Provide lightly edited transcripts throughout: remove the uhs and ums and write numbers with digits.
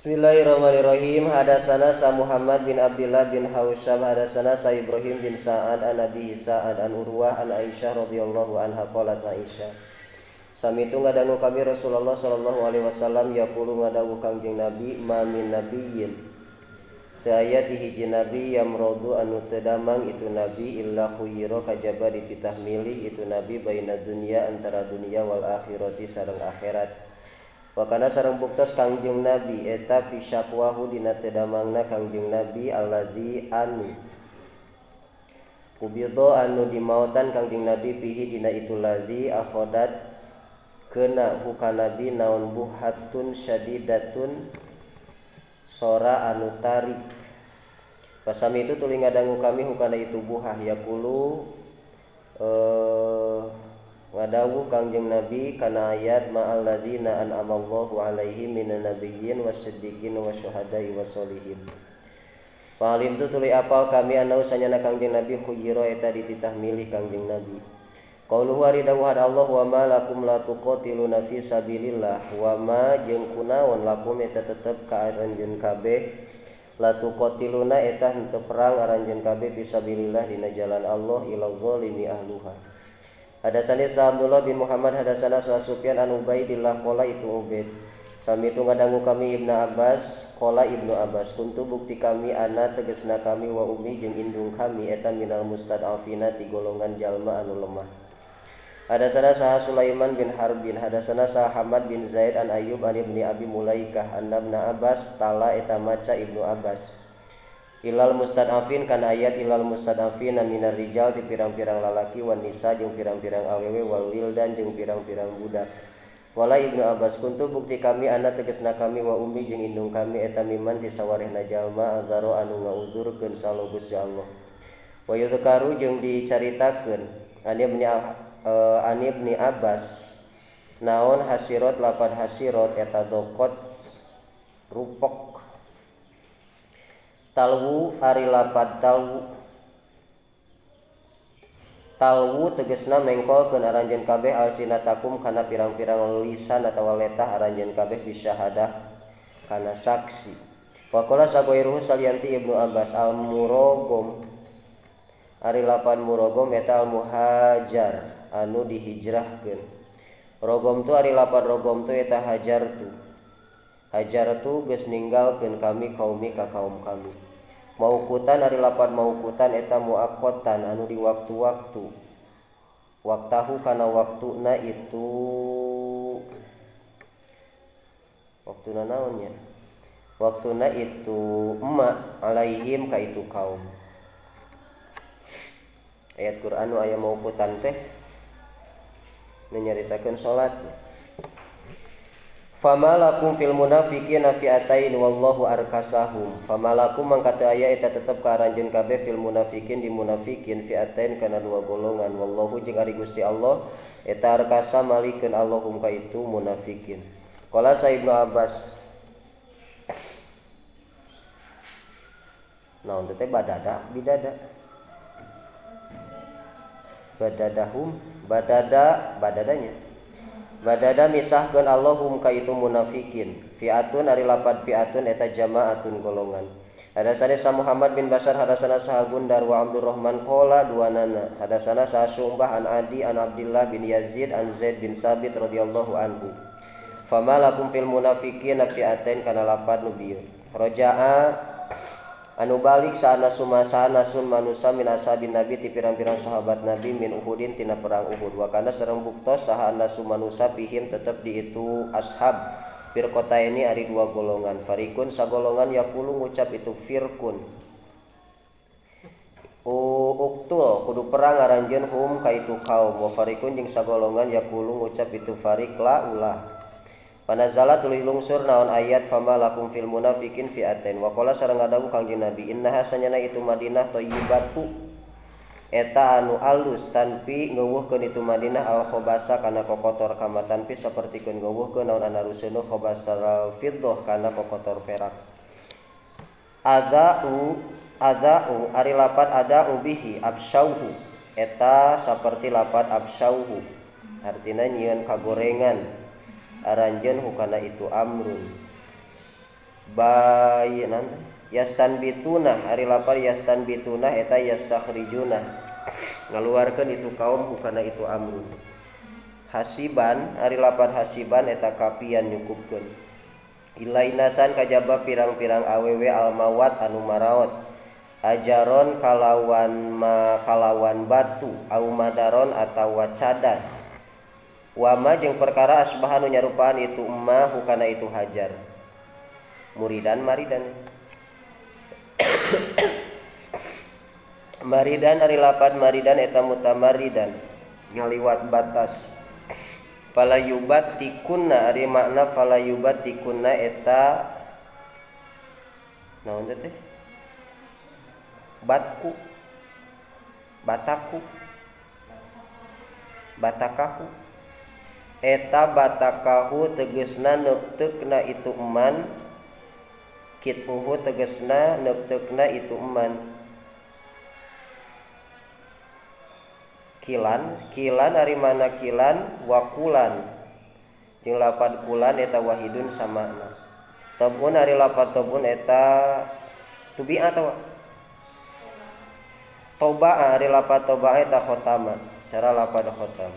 Bismillahirrahmanirrahim. Hadatsana sa Muhammad bin Abdullah bin Hausyam hadatsana sa Ibrahim bin Sa'ad an Abi Sa'ad an Urwah an Aisyah radhiyallahu anha qalat Aisyah samitu ngadangu kami Rasulullah sallallahu alaihi wasallam yaqulu ngadawu Kangjeng Nabi ma min nabiyyin teu aya ti hiji nabi yamrodu anu teu damang itu nabi illa khuyira kajaba dititah milih itu nabi baina dunya antara dunia wal akhirati sareng akhirat. Wakana sareng buktos Kangjeng Nabi eta pisyakwahu dina teu damangna Kangjeng Nabi alladzi anu kubidho anu dimaotan Kangjeng Nabi pihi dina itu ladzi akhodat kena huka Nabi naon buhatun syadidatun sora anu tarik. Pasami itu tuluy ngadangu kami hukana itu buhah yaqulu ngadawu Kangjeng Nabi kana ayat ma'al ladzina an'amallahu 'alaihim minan nabiyyin wasiddiqin wasyuhada'i wassolihin. Palim tu tuluy apal kami anau sanyana Kangjeng Nabi khuyira eta dititah milih Kangjeng Nabi. Qauluhu ari dawuh Allah wa ma lakum la tuqatiluna fi sabilillah wa ma jeung kunaon lakum eta tetep ka aranjeun kabeh la tuqatiluna eta henteu perang aranjeun kabeh fi sabilillah dina jalan Allah ila zalimi ahluha. Hadasana Abdullah bin Muhammad hadasana Sufyan an Ubaidillah qala itu Ubaid sami tu ngadangu kami Ibnu Abbas qala Ibnu Abbas kuntu bukti kami ana tegesna kami wa ummi jeung indung kami eta minal mustad'afina ti golongan jalma anu lemah. Hadasana Sah Sulaiman bin Harbin hadasana Sah Hamad bin Zaid an Ayyub an Ibni Abi Mulaikah anna Ibnu Abbas tala eta maca Ibnu Abbas ilal mustad'afin kana ayat ilal mustad'afin minar rijal ti pirang-pirang lalaki wan nisa jeung pirang-pirang awewe wal wildan jeung pirang-pirang budak. Wala Ibnu Abbas kuntu bukti kami ana tegesna kami wa ummi jeung indung kami eta miman ti sawarehna jalma azaro anu ngauzurkeun salo Gusti Allah. Wa yudkaru jeung dicaritakeun ani Ibni Abbas naon hasirat lapad hasirat eta dokot rupok talwu ari lapad talwu tegesna mengkolkeun aranjeun kabeh alsinatakum kana pirang-pirang lisan atawa letah aranjeun kabeh bisyahadah kana saksi. Wa qala sagoiruhu salianti Ibnu Abbas al murogom ari lapad murogom eta al muhajar anu dihijrahkeun. Rogom tu ari lapad rogom tu eta hajar tu geus ninggalkeun kami kaumi ka kaum kami. Maukutan ari lapad maukutan eta muaqqatan anu di waktu-waktu. Waktahu kana waktuna itu waktuna naonnya? Waktuna itu alaihim ka itu kaum. Ayat Quran aya maukutan teh nyaritakeun salat. Famalakum fil munafiqina fi'atain wallahu arkasahum. Famalakum mangka teu aya eta tetep ka aranjeun kabeh fil munafiqin di munafiqin fi'atain kana dua golongan wallahu jeung ari Gusti Allah eta arkasa malikeun Allahum ka itu munafiqin. Qala sa Ibnu Abbas naon teh badada bidada badadahum badadanya badada misahkeun Allahum ka itu munafikin. Fi'atun ari lapad fi'atun eta jama'atun golongan. Hadasana Sa Muhammad bin Bashar hadasana Sa Gundar wa Abdurrahman qala duanana. Hadasana Sa Syu'bah an Adi an Abdullah bin Yazid an Zaid bin Sabit radhiyallahu anhu. Fama lakum fil munafiqina fi'atain kana lapad nu bieu. Raja'a anu balik saanasun manusa min ashabin nabi ti pirang-pirang sahabat nabi min Uhudin tina perang Uhud. Wa kana sareng buktos saha anasu manusa pihim tetep di itu ashab firqota ini ari dua golongan. Farikun sagolongan yaqulu ngucap itu firqun uktul kudu perang aranjeun hum ka itu kaum. Wa farikun jeung sagolongan yaqulu ngucap itu farik la ulah. Panazala tuluy lungsur naon ayat fama lakum fil munafiqin fi'atain. Wa qala sareng ngadawu Kangjeng Nabi innaha sanyana itu Madinah thayyibatu eta anu alus tanpi ngeuweuhkeun itu Madinah al khobasa kana kokotor kama tanpi sapertikeun ngeuweuhkeun naon anaruseun khobasal fiddah kana kokotor perak. Adau ari lapad adau bihi absyauhu eta saperti lapad absyauhu artina nyieun kagorengan aranjeun hukana itu amrun bayinan yastanbituna ari lapar yastanbituna eta yastakhrijuna ngaluarkeun itu kaum hukana itu amrun. Hasiban ari lapar hasiban eta kapian nyukupkeun. Ilainasan kajaba pirang-pirang awewe almawat anu maraot. Ajaron kalawan batu au madaron atawa cadas. Wama jeung perkara asbahanu nyarupaan itu emma hukana itu hajar. Muridan maridan. Maridan ari lapad maridan eta mutamaridan ngaliwat batas. Falayubatikunna ari makna falayubatikunna eta naon teh? Batku bataku batakahu eta batakahu tegesna nekteukna itu eman kituhu tegesna nekteukna itu eman kilan ari mana kilan wakulan jeung lapad kulan eta wahidun samana. Tabun ari lapad tabun eta tubi atawa toba ari lapad toba eta khotama cara lapad khotam.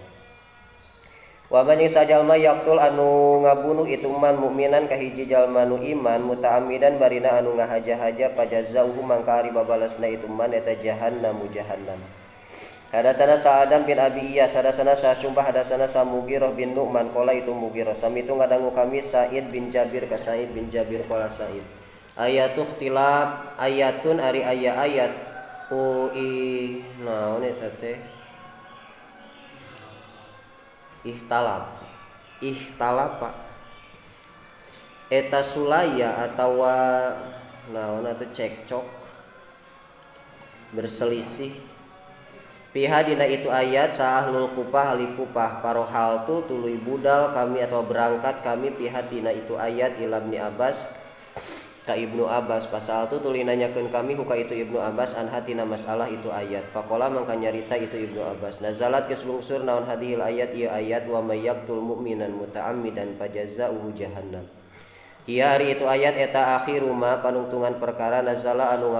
Wa man sajalma yaqtul anu ngabunuh itu man mukminan ka hiji jalma nu iman mutaamidan barina anu ngahaja-haja pajazauhu mangka ari babalasna itu man eta jahannam. Hadasana Sa'adam bin Abi Iyas, hadasana Sa'sumbah, hadasana Sa'mugirah bin Nu'man, kola itu Mugirah. Samitu ngadangu kami Sa'id bin Jabir ka Sa'id bin Jabir kola Sa'id. Ayatuh tilab, ayatun ari ayat naon eta teh? Ihtalapa. Eta sulaya atawa naon atuh cekcok berselisih. Piha dina itu ayat saahlul kupah ahli kupah parohal tu tuluy budal kami atau berangkat kami piha dina itu ayat ilabni Abbas ka Ibnu Abbas pasal tu tuluy nanyakeun kami huka itu Ibnu Abbas an hatina masalah itu ayat faqala mangka nyarita itu Ibnu Abbas nazalat geus lungsur naon hadhil ayat ieu ayat wa may yaqtul mu'minan muta'ammidan fajazaohu jahannam. Ieu ari itu ayat eta akhiru ma panungtungan perkara nazala anu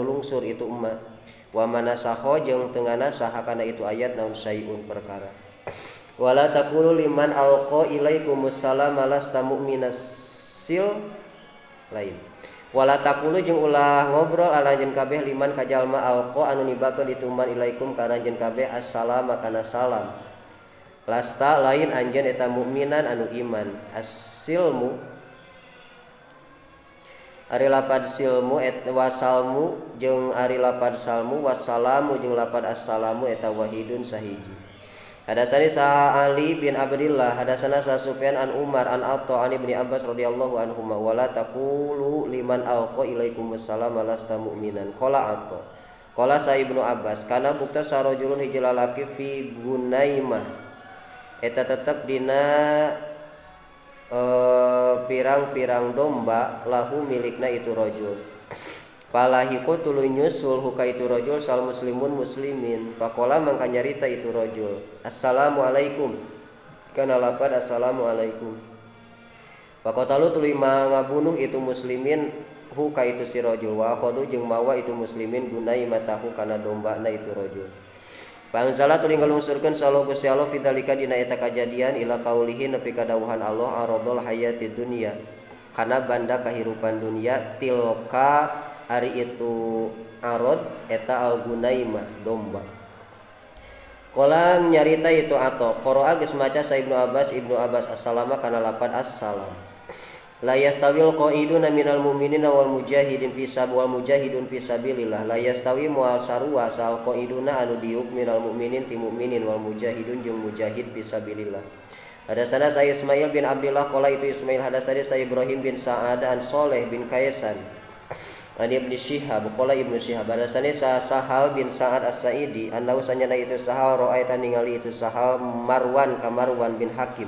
lungsur itu umma wa manasakho jeung teu nganasah kana itu ayat naon sayun perkara. Wala taqulu liman alqa ilaikumus salam lasta mu'minas sil lain. Wala taqulu jeung ulah ngobrol alanjeun kabeh liman kajalma alqa anu nibakeun itu man ilaikum kana anjeun kabeh assalam kana salam. Lasta lain anjeun eta mukminan anu iman. As-silmu ari lapad silmu wasalmu jeung ari lapad salmu wassalamu jeung lapad assalamu eta wahidun sahiji. Hadasani sa Ali bin Abdillah hadasana sa Sufyan an Umar an Atha an Ibnu Abbas radhiyallahu anhuma wala taqulu liman alqa ilaikumus salam lasta mu'minan qala Atha qala sa Ibnu Abbas kana bukta sarojulun hiji lalaki fi Gunaimah eta tetep dina pirang-pirang domba lahu milikna itu rajul. Palahiku tuluy nyusul huka itu rajul sal muslimun muslimin. Faqala mangka nyarita itu rajul. Assalamu alaikum. Kana lapad assalamu alaikum. Faqatalu tuluy ngabunuh itu muslimin huka itu si rajul wa khadu jeung mawa itu muslimin gunai matahu kana dombana itu rajul. Pangzala tuluy ngalungsurkeun sallallahu Gusti Allah fidalika dina eta kajadian ila qaulihi nepi ka dawuhan Allah aradul hayatid dunya kana banda kahirupan dunia tilka ari itu arad eta al-gunaimah domba. Qala nyarita itu ato qara'a geus maca sa Ibnu Abbas assalama kana lapad assalam. La yastawil qaiduna minal mu'minina wal mujahidin fi mujahidun fi sabilillah. La yastawi mual sarua sal qaiduna anu diuk minal mu'minin ti mu'minin wal mujahidun jeung mujahid fi sabilillah. Hadasana saya Ismail bin Abdullah qala itu Ismail hadasana saya Ibrahim bin Sa'ad an Saleh bin Kaisan an Ibnu Syihab qala Ibnu Syihab hadasana sa Sahal bin Sa'ad As-Sa'idi annahu sanyana itu Sahal ra'aita ningali itu Sahal Marwan ka Marwan bin Hakim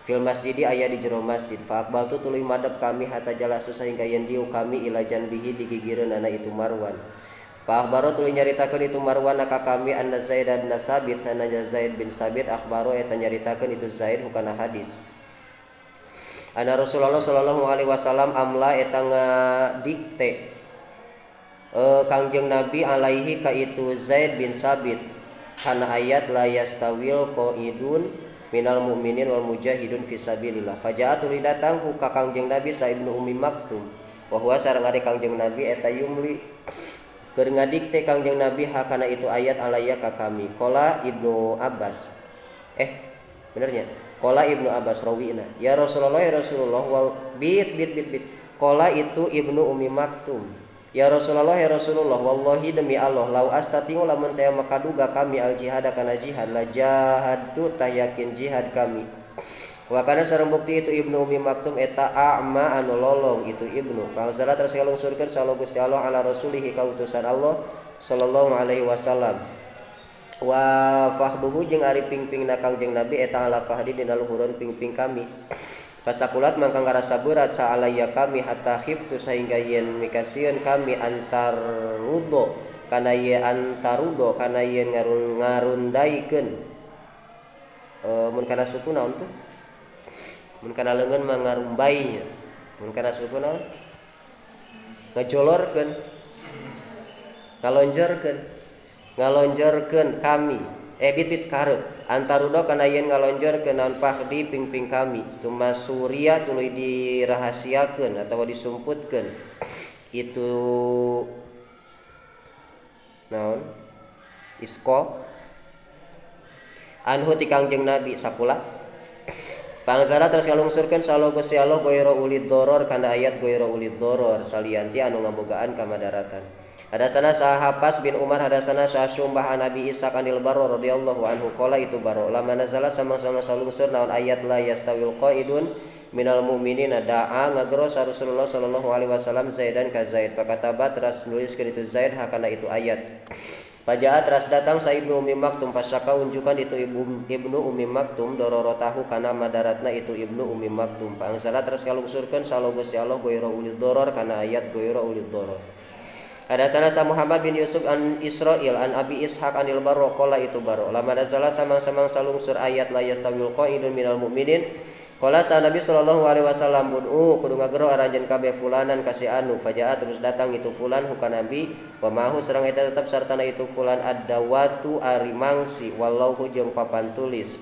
fil masjidi aya di jero masjid fa aqbal tu tuluy madep kami hatta jalasu sahingga yen diu kami ila janbihi di gigireunana itu Marwan fa akhbaro tuluy nyaritakeun itu Marwan ka kami anna Zaid bin Sabit sanaja Zaid bin Sabit akhbaro eta nyaritakeun itu Zaid hukana hadis Ana Rasulullah sallallahu alaihi wasallam amla eta ngadikte Kangjeng Nabi alaihi ka itu Zaid bin Sabit kana ayat la yastawil qaidun minal mu'minin wal mujahidun fisabilillah. Faja'atul datang ku ka Kangjeng Nabi sa Ibnu Ummi Maktum wa huwa sareng ari Kangjeng Nabi eta yumli keur ngadikte Kangjeng Nabi hakana itu ayat alaya ka kami. Qala Ibnu Abbas benernya qala Ibnu Abbas rawina ya Rasulullah wal bit qala itu Ibnu Ummi Maktum ya Rasulullah wallahi demi Allah lau astatiu lamun teu makaduga kami al jihad kana jihad la jahadtu tayakin jihad kami. Wa kana sareng bukti itu Ibnu Ummi Maktum eta a'ma anu lolong itu Ibnu falsara terus kalungsurkeun sallallahu Gusti Allah ala rasulihi ka utusan Allah sallallahu alaihi wasallam. Wa fahduhu jeung ari pingpingna Kangjeng Nabi eta ala fahdi dina luhureun pingping kami. Pasakulat mangka ngarasa berat saalaya kami hatta khiftu sehingga yen mikasieun kami antarudo kana yen ngarundaikeun mun kana suku naon tuh mun kana leungeun mah ngarumbainya mun kana suku naon ngajolorkeun ngalonjorkeun kami bit karut antarudo kana yen ngalonjorkeun naon pahdi pingping kami summa surya tuluy dirahasiakeun atawa disumputkeun itu naon isko anhu ti Kangjeng Nabi sakulat pangsara terus ngalungsurkeun sallallahu Gusti Allah goiro ulid doror kana ayat goiro ulid doror salianti anu ngabogaan kamadaratan. Hadasana Sahapas bin Umar hadasana Syumbah Nabi Isa kanil Barro radhiyallahu anhu qala itu Barro lama nazala sama-sama salungsur naon ayat la yastawil qaidun minal mu'minina da'a ngagros Rasulullah sallallahu alaihi wasallam Zaidan ka Zaid pakatabat teras nuliskeun itu Zaid hakana itu ayat. Pajaat teras datang sa Ibnu Ummi Maktum pasaka unjukan itu Ibnu Ummi Maktum dororotahu kana madaratna itu Ibnu Ummi Maktum pangsara teras kalungsurkeun sallallahu Gusti Allah goiro ulid doror kana ayat goiro ulid doror. Hadasana sa Muhammad bin Yusuf an Israil an Abi Ishaq anil Barro qala itu Barro lama nazala samang-samang salungsur ayat la yastawil qaidun minal mu'minin qala sa Nabi sallallahu alaihi wasallam kudu ngagero aranjeun kabeh fulanan kasih anu fajaa terus datang itu fulan huka Nabi wa mahu sareng eta tetep sartana itu fulan ad-dawatu ari mangsi wallahu jeung papan tulis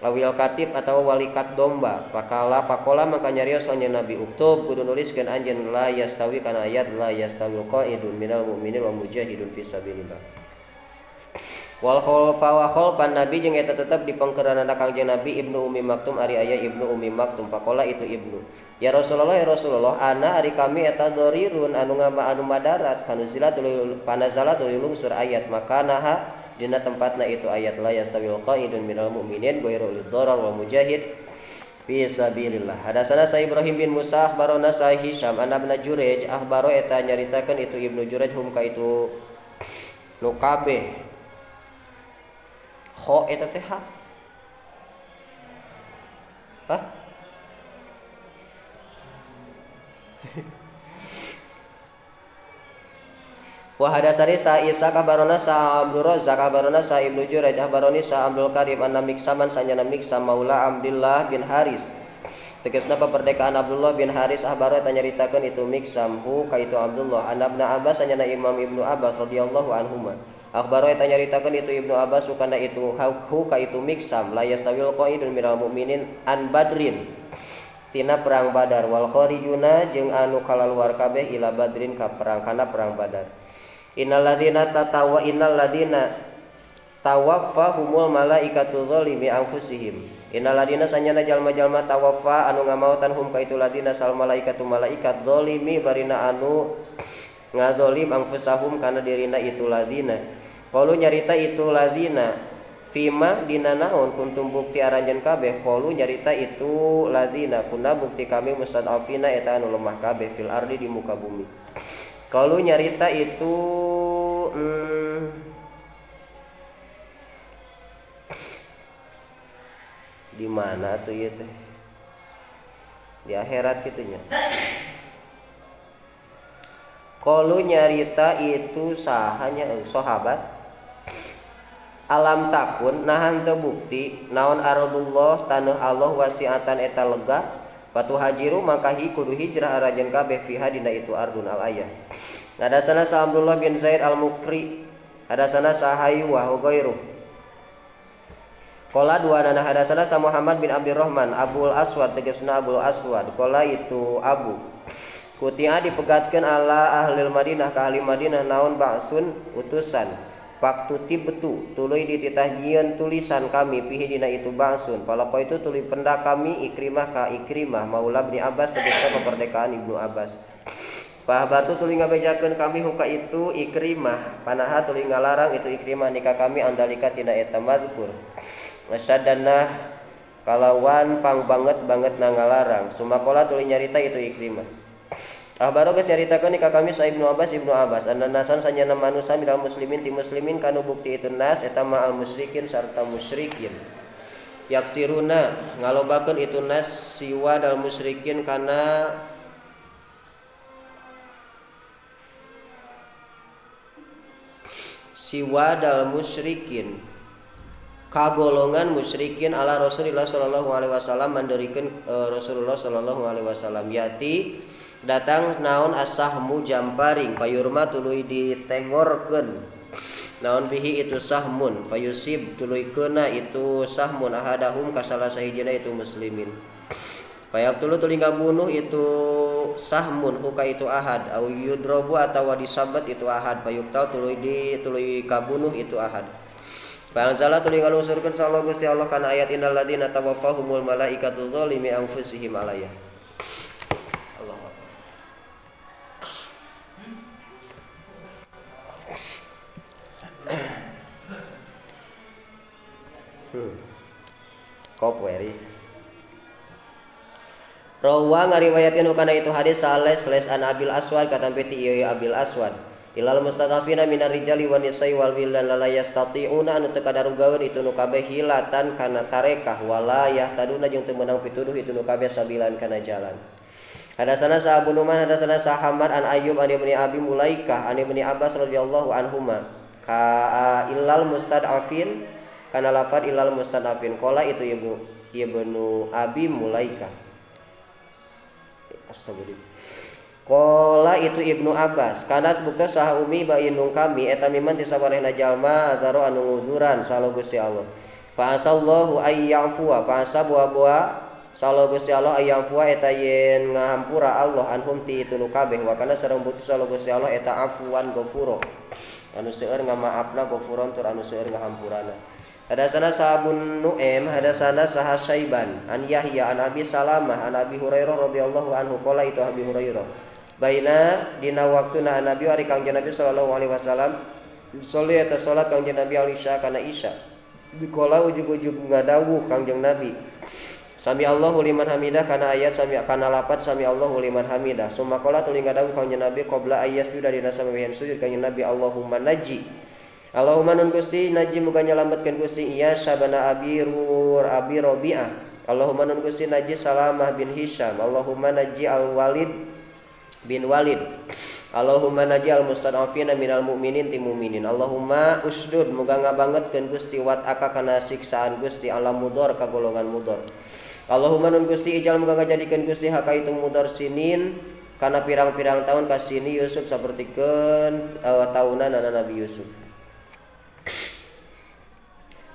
lawil katib atau walikat domba pakola maka nyarios anjeun Nabi uktub kudu nuliskeun anjeun la yastawi kana ayat la yastawil qaidun minal mu'minin wa mujahidun fisabilillah wal khalfan Nabi jeung eta tetep dipengkeranana Kangjeng Nabi Ibnu Ummi Maktum ari aya Ibnu Ummi Maktum pakola itu Ibnu ya Rasulullah ana ari kami eta dorirun anu madarat panazala tuluy lungsur ayat maka naha dina tempatna itu ayat la yastawil qaidun minal mu'minin ghairu lidharar wa mujahid fi sabilillah. Hadasana sa Ibrahim bin Musa akhbarona sa Hisham an Ibnu Jurayj akhbaro eta nyaritakeun itu Ibnu Jurayj hum ka itu nu kabeh kho eta teh wa hadasari sa Isa kabarona sa Abdul Razzaq kabarona sa Ibnu Jurayj kabaroni sa Abdul Karim anna miksaman sanyana miksam maula Abdullah bin Haris tegasna paperdekaan Abdullah bin Haris ahbaro eta nyaritakeun itu miksam hu ka itu Abdullah an Ibnu Abbas sanyana Imam Ibnu Abbas radhiyallahu anhuma akhbaro eta nyaritakeun itu Ibnu Abbas kana itu hu ka itu miksam la yastawil qaidun minal mu'minin an badrin tina perang Badar wal kharijuna jeung anu kalaluar kabeh ila badrin ka perang kana perang Badar. Innal ladina tawaffahumul malaikatu zalimi anfusihim. Innal ladina sanyana jalma-jalma tawaffa anu ngamaotan hum ka itu ladina sal malaikatu malaikat zalimi barina anu ngazalim anfusahum kana dirina itu ladina. Qalu nyarita itu ladina fima dina naon kuntum bukti aranjeun kabeh qalu nyarita itu ladina kuna bukti kami mustadafina eta anu lemah kabeh fil ardi di muka bumi. Kalau nyarita itu di mana tuh ya teh? Di akhirat gitunya. Kalau nyarita itu sahanya sahabat alam takun nahan teu bukti naon aradullah taneuh Allah wasiatan eta lega Patu hajiru makahi kudu hijrah arajan kabeh fiha dina itu ardun al ayah. Hadasana sa Abdullah bin Zaid al-Mukri, hadasana sa Hayyu wa ghairuh. Qala dua nana hadasana sa Muhammad bin Abdurrahman Abul Aswad tegasna Abul Aswad. Qala itu Abu Kutia dipegatkeun ala ahlil Madinah ka ahli Madinah naon ba'sun utusan. Waktu tibtu tuluy dititahjieun tulisan kami pihi dina itu ba'sun. Palapa itu tuluy pendak kami Ikrimah ka Ikrimah maula bin Abbas tegasna kemerdekaan Ibnu Abbas. Pahbatu tuluy ngabejakeun kami huka itu Ikrimah. Panaha tuluy ngalarang itu Ikrimah nikah kami andalika tina eta mazkur. Masyaddanah kalawan pang banget na ngalarang. Sumakola tuluy nyarita itu Ikrimah. Ahbaro geus nyaritakeun ka kami sa Ibnu Abbas annasan sanyana manusia minal muslimin ti muslimin kanu bukti itu nas eta ma al musyrikin sarta musyrikin yaksiruna ngalobakeun itu nas siwa dal musyrikin kana siwa dal musyrikin kagolongan musyrikin ala Rasulullah sallallahu alaihi wasallam mandorikeun Rasulullah sallallahu alaihi wasallam yati datang naon asahmu jamparing payurma tuluy ditengorkeun naon fihi itu sahmun fayusib tuluy keuna itu sahmun ahadahum ka salah sahijina itu muslimin payak tuluy ngabunuh itu sahmun huka itu ahad au yudrobu atawa disabat itu ahad payuktal tuluy kabunuh itu ahad. Bangsalah tuluy ngalungsurkeun sallallahu Gusti Allah kana ayat innal ladzina tawaffahumul malaikatu dzalimi anfusihim alayah. Kopweris Rawa ngariwayatkeun kana itu hadis sales an Abil Aswad katampi ti ieu Abil Aswad ilal mustadafina minar rijali wan nisa'i wal wildan la yastati'una anu teu kadarugaeun itu nu kabeh hilatan kana tarekah wala yahtaduna jeung teu meunang pituduh itu nu kabeh sabilan kana jalan. Hadasana sa Abu Numan hadasana sa Hamad an Ayyub an Ibnu Abi Mulaikah an Ibnu Abbas radhiyallahu anhuma ka illal mustadafin kana lafad ilal mustadafin qala itu Ibnu Abi Mulaikah astagfirullah qala itu Ibnu Abbas kanat bukta saha umi bainung kami eta miman ti sabarehna jalma azaro anu nguduran salo Gusti Allah fa asallahu ayyafuwa fa asabwa salo Gusti Allah ayyafuwa eta yen ngahampura Allah anhum ti itu nu kabeh wa kana sareng bukti salo Gusti Allah eta afuwan ghafuro anu seueur ngamaafna ghafuron tur anu seueur ngahampurana. Hadasana Sa'bun Nu'aim hadasana Sahal Syaiban an Yahya an Abi Salamah an Abi Hurairah radhiyallahu anhu qala itu Abi Hurairah baina dina waktuna Nabi ari Kangjeng Nabi sallallahu alaihi wasallam sholli eta salat Kangjeng Nabi al-isya kana isya biqala ujug-ujug ngadawuh Kangjeng Nabi sami Allahu liman hamidah kana ayat sami kana lapat sami Allahu liman hamidah summa qala tuluy ngadawuh Kangjeng Nabi qabla ayyas juda dina samawihan sujud Kangjeng Nabi Allahumma najji Allahumma nun Gusti najji muga nyalametkeun Gusti iya sabana abi Rabi'ah Allahumma nun Gusti najji Salamah bin Hisham Allahumma najji al-Walid bin Walid Allahumma najji al-mustad'afina minal mu'minin ti mu'minin Allahumma usdud muga ngabangetkeun Gusti wat'aka kana siksaan Gusti alam mudor ka golongan mudor Allahumma nun Gusti ijal muga ngajadikeun Gusti haka itu mudor sinin kana pirang-pirang tahun ka sini Yusuf sapertikeun taunan Nabi Yusuf.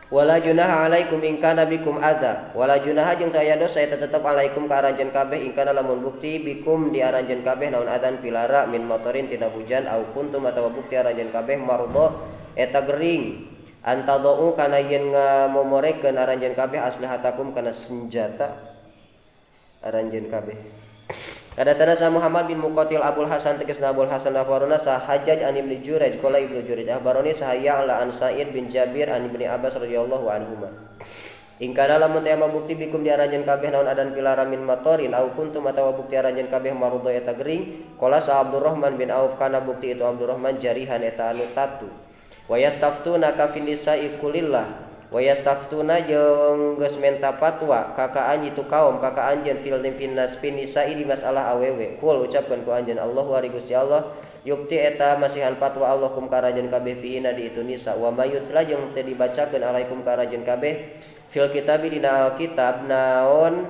Wala junaha alaikum in kana bikum adza wala junaha jeung teu aya dosa eta tetep alaikum ka aranjeun kabeh in kana lamun bukti bikum di aranjeun kabeh naon adzan pilara min motorin tina hujan au kuntum atawa bukti aranjeun kabeh mardo eta gering antadau kana yen ngamomorekeun aranjeun kabeh aslihatakum kana senjata aranjeun kabeh. Hadasana sa Muhammad bin Muqatil Abul Hasan tegasna Abul Hasan akhbarana sa Hajjaj an Ibnu Jurayj qala Ibnu Jurayj akhbarani sahaya ala an Sa'id bin Jabir an Ibnu Abbas radhiyallahu anhuma in kana lamun teh bukti bikum di aranjeun kabeh naon adan pilara min matorin au kuntum atawa bukti aranjeun kabeh marudho eta gering qala sa Abdurrahman bin Auf kana bukti itu Abdurrahman jarihan eta anu tatu wa yastaftuna ka fin nisa'i kulillah wa yastaftuna jeung geus menta fatwa ka anjeun itu kaum ka anjeun fil nimpinas pinisa di masalah awewe kul ucapkeun ku anjeun Allahu ari Gusti Allah yukti eta masihan fatwa Allah kum karajeun kabeh fiina di itu nisa wa mayutla jeung teu dibacakeun alaikum karajeun kabeh fil kitabi dina alkitab naon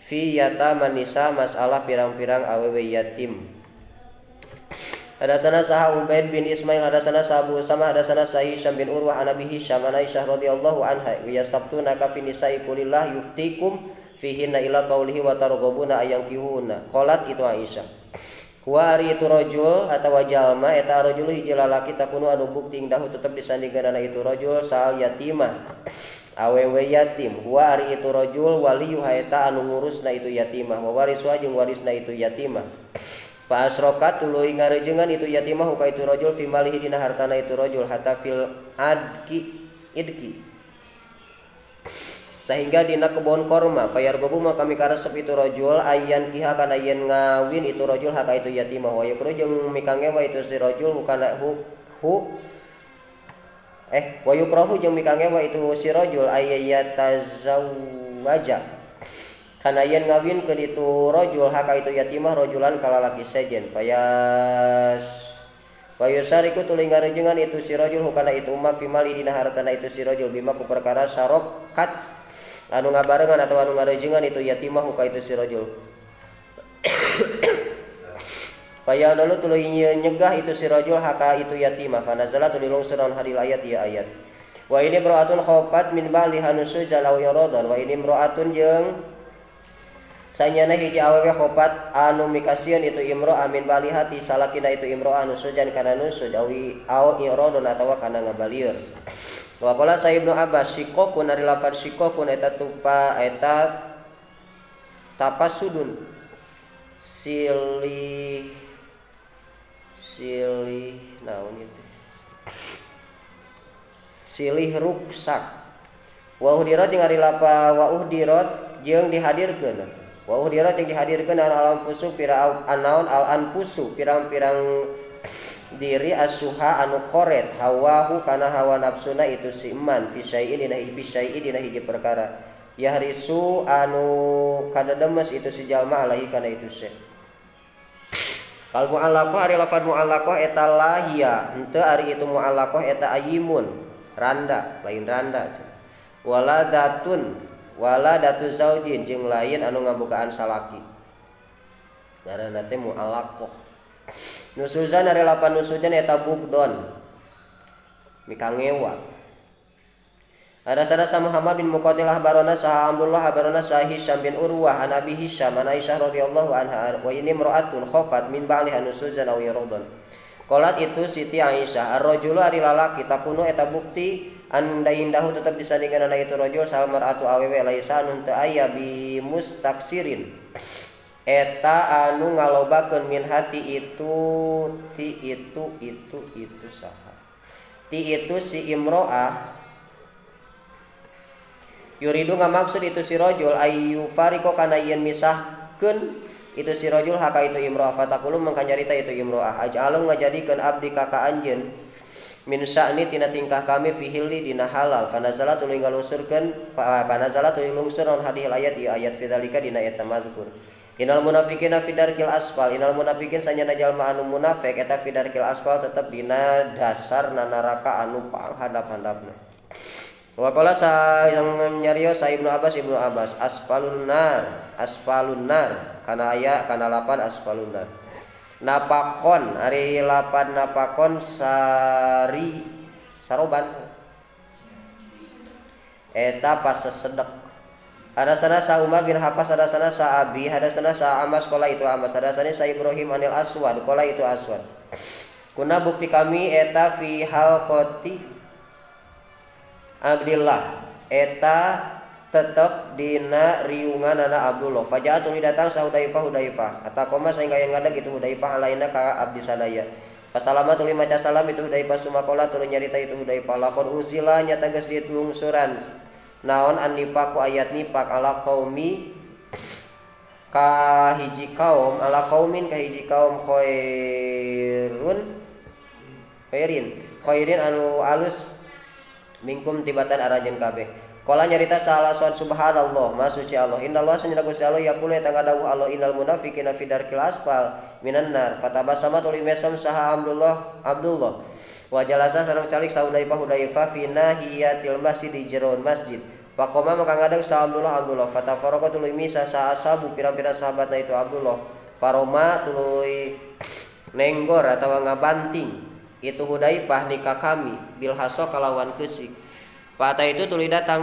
fi yataman nisa masalah pirang-pirang awewe yatim. Hadatsana Saha Ubaid bin Ismail hadatsana Abu Usama hadatsana Hisham bin Urwah an Abi Hisham an Aisyah radhiyallahu anha yastabtunaka fi nisa'i qulillah yuftikum fihinna ila qaulihi wa targhabuna ayankihuna. Qalat itu Aisyah. Wa ari itu rajul atawa jalma eta rajul hiji lalaki takunu anu bukti indahu tetep disandinganana itu rajul sal yatimah awewe yatim. Wa ari itu rajul waliyu haeta anu ngurusna itu yatimah wa wariswa jeung warisna itu yatimah. Fa asrokat tuluy ngarejengan itu yatimah ka itu rajul fi malihi dina hartana itu rajul hatta fil idki sehingga dina kebon korma fayargobu maka mikaresep itu rajul ayyan kiha kana yen ngawin itu rajul haka itu yatimah wa yakru jeung mikangewa itu si rajul kana wa yukrahu jeung mikangewa itu si rajul ayyatazawwaja kana yen ngawin ke ditu rajul haka itu yatimah rajulan kalalaki sejen payusariku tuluy ngarejengan itu si rajul hukana itu umma fi mali dina hartana itu si rajul bima ku perkara sarokat anu ngabarengan atau anu ngarejengan itu yatimah huka itu si rajul. Payanalu tuluy nyegah itu si rajul haka itu yatimah fanazala tuluy lungsuran hadil ayat ya ayat. Wa ini imra'atun khafat min baliha nusujan aw yaradan wa ini imra'atun jeung sanyana hiji awewe khopat anu mikasieun itu imro amin balihati salakina itu imro anu sujan kana nusud awi au irodon atawa kana ngabalieur. Wa qala sa Ibnu Abbas siqokun ari lafaz siqokun eta tupa eta tapasudun silih naon itu silih ruksak wa uhdirat jeung ari lapa wa uhdirat jeung dihadirkeun wa uhdirat yang dihadirkan al anfusu anaon al anfusu pirang-pirang diri asuha anu koret hawahu kana hawa nafsuna itu si iman fi syai'in dina hiji perkara yahrisu anu kadademes itu si jalma alaihi kana itu se kal mu'allaqah ari lafaz mu'allaqah eta lahiya henteu ari itu mu'allaqah eta ayimun randa lain randa wala datu zaujin jeung lain anu ngabukaan salaki ngaranna teh mu'allaqah. Nusuzan ari lapan nusuzan eta bugdon mikangewa. Hadatsana Muhammad bin Muqatil ahbarana sa Abdullah ahbarana sa Hisham bin Urwah an Abi Hisham an Aisyah radhiyallahu anha wa ini imra'atun khafat min ba'liha nusuzan aw yaradun. Qalat itu Siti Aisyah ar-rajulu ari lalaki takunu eta bukti indahu tetap disandingkan itu rajul sal mar'atu awewe laisa anu teu aya bi mustaksirin eta anu ngalobakeun min hati itu saha ti itu si imro'ah yuridu ngamaksud itu si rajul ayu fariko kana yen misahkeun itu si rajul haka itu imro'ah fatakulu mangka nyarita itu imro'ah aj'alun ngajadikeun abdi kaka anjeun min sya'ni tina tingkah kami fihilli dina halal fanazala tuluy ngalungsurkeun panazala tuluy lungsuron hadil ayat ieu ayat fidzalika dina eta mazkur innal munafiqina fi darkil asfal innal munafiqin sanyana jalma anu munafik eta fi darkil asfal tetep dina dasar neraka anu panghadap-hadapna. Wa qala sa yang nyarios sa Ibnu Abbas asfalun nar kana aya kana lapan asfalun nar napakon ari lapan napakon saroban eta pasesedek. Hadatsana sa Umar bin Hafs hadatsana sa Abi hadatsana sa Amas qala itu Amas hadatsana sa Ibrahim anil Aswad qala itu Aswad kuna bukti kami eta fi halqati Abdillah eta tetep dina riunganana Abdullah fajaatun datang sa Hudaifah atakoma sehingga yang ngadag itu Hudaifah alaina ka abdi sadaya pasalama tuluy maca salam itu Hudaifah sumakola tuluy nyarita itu Hudaifah lakon usila nyata geus ditungsuran naon an nipaku ayat nipak ala qaumi ka hiji kaum ala qaumin ka hiji kaum khairin anu alus mingkum tibatan arajeun kabeh. Qala nyarita salah suan subhanallah ma suci Allah innallah sanjana Gusti Allah yaqulu eta ngadawuh Allah innal munafiqina fi darkil asfal minan nar fatabasama tuluy mesam saha Abdullah wa jalasa sareng calik Hudaifah fi nahiyatil masjid di jeron masjid Faqoma maka ngadeg sa Abdullah fatafarraqa tuluy misa sa asabu pirang-pirang sahabatna itu Abdullah. Paroma tuluy nenggor atawa ngabanting itu Hudzaifah nikah kami bil haso kalawan keusik. Pada itu tuluy datang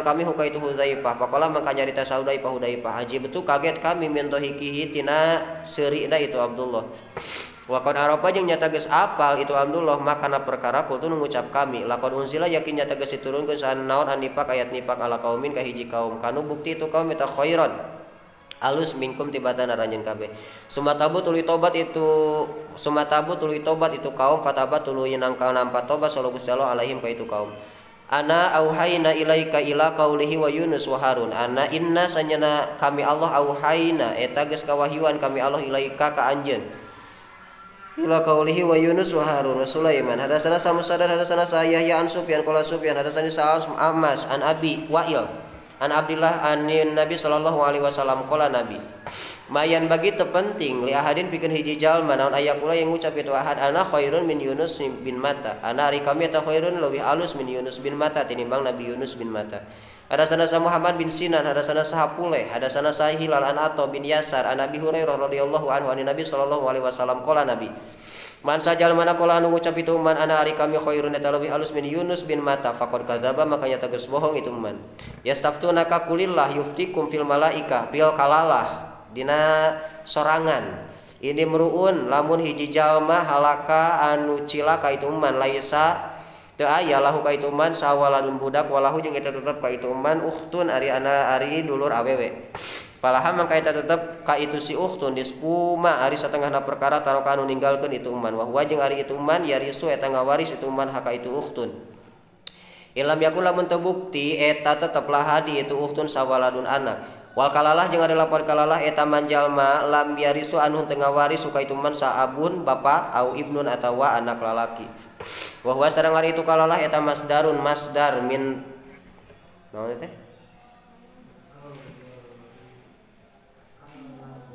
kami huka itu Hudzaifah. Faqala maka nyarita sa Hudzaifah haji betul kaget kami min dohikihi tina seurina itu Abdullah. Wa qad arafa jeung nyata geus apal itu Abdullah makana perkara kultu ngucap kami laqad unzila yakin nyata geus diturunkeun sanaon anifak ayat nifak ala kaumin ka hiji kaum kanu bukti itu kaum eta khairan alus minkum tibatan aranjeun kabeh sumatabu tuluy tobat itu kaum fatabat tuluy nangka nampa tobat sallallahu Gusti Allah alaihim ka itu kaum ana auhayna ilaika ila qaulihi wa Yunus wa Harun ana inna sanyana kami Allah auhayna eta geus kawahyuan kami Allah ilaika ka anjeun ila qaulihi wa Yunus wa Harun wa Sulaiman hadasana Musaddad hadasana Yahya an Sufyan qala Sufyan hadasani Sa'as Amas an Abi Wa'il an Abdullah anin Nabi sallallahu alaihi wasallam qala Nabi mayan bagi teu penting li ahadin pikeun hiji jalma naon aya kula yang ngucap itu ahad ana khairun min Yunus bin Matta ana ari kami eta khairun leuwih alus min Yunus bin Matta tinimbang Nabi Yunus bin Matta. Hadasana Muhammad bin Sinan hadasana Hapuleh hadasana Hilal an Atha bin Yasar an Abi Hurairah radhiyallahu anhu an Nabi sallallahu alaihi wasallam qala Nabi man sajal mana qala anu ngucap itu man ana ari kami khairun eta leuwih alus min Yunus bin Matta faqad kadzaba makanya tegas bohong itu man yastaftunaka qulillah yuftikum fil malaika bil kalalah dina sorangan ini meruun lamun hiji jalma halaka anu cilaka itu man laisa teu aya lahu ka itu man sawaladun budak walahu jeung eta tetep ka itu man ukhtun ari dulur awewe palaha mangka eta tetep ka itu si ukhtun dispuma ari satengahna perkara taroka anu ninggalkeun itu man wa huwa jeung ari itu man yarisu eta ngawaris itu man haka itu ukhtun ilam yakul lamun teu bukti eta tetep lahadi itu ukhtun sawaladun anak wal kalalah jeung ari lapor kalalah eta man jalma lam yarisu anu teu ngawaris ka itu man saabun bapa au ibnun atawa anak lalaki wa huwa sareng ari itu kalalah eta masdar min naon teh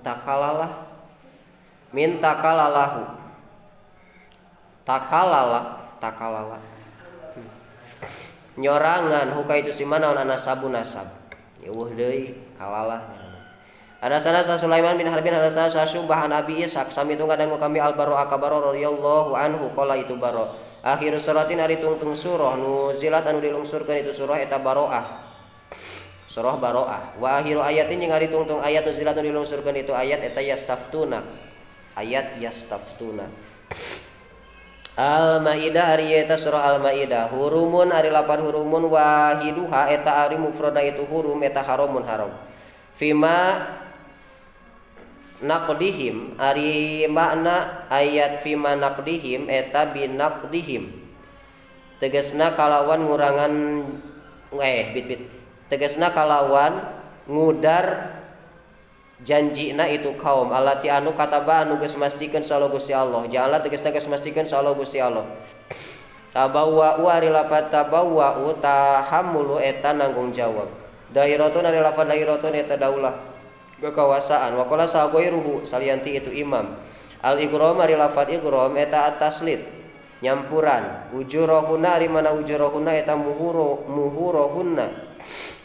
takalalah min takalalahu takalala nyorangan huka itu si mana ana sabun nasab ya weuh deui kalalah. Hadasana Sulaiman bin Harbin hadasana Syu'bah an Abi Ishaq sami tunggu kadangu kami Al-Bara Akbar radhiyallahu anhu qala itu Bara akhir suratin ari tungtung surah nuzilat anu dilungsurkeun itu surah eta Baroah surah Baroah wa akhiru ayatin jeung ari tungtung ayat nuzilat anu dilungsurkeun itu ayat eta yastaftuna Al-Maidah ari eta surah Al-Maidah hurumun ari lapan hurumun wahiduha eta ari mufrada itu hurum eta haramun haram fima naqdihim ari makna ayat fima naqdihim eta binaqdihim tegasna kalawan ngurangan tegasna kalawan ngudar janjina itu kaum allati anu kataba anu geus mastikeun sallallahu Gusti Allah ja'ala tegasna geus mastikeun sallallahu Gusti Allah tabawwa ari lapat tabawwa tahammulu eta nanggung jawab dairatun ari lafaz dairatun eta daulah kekuasaan wa qala saghairuhu salianti itu imam al ighram ari lafaz ighram eta at-taslit nyampuran ujurahunna ari mana ujurahunna eta muhurohunna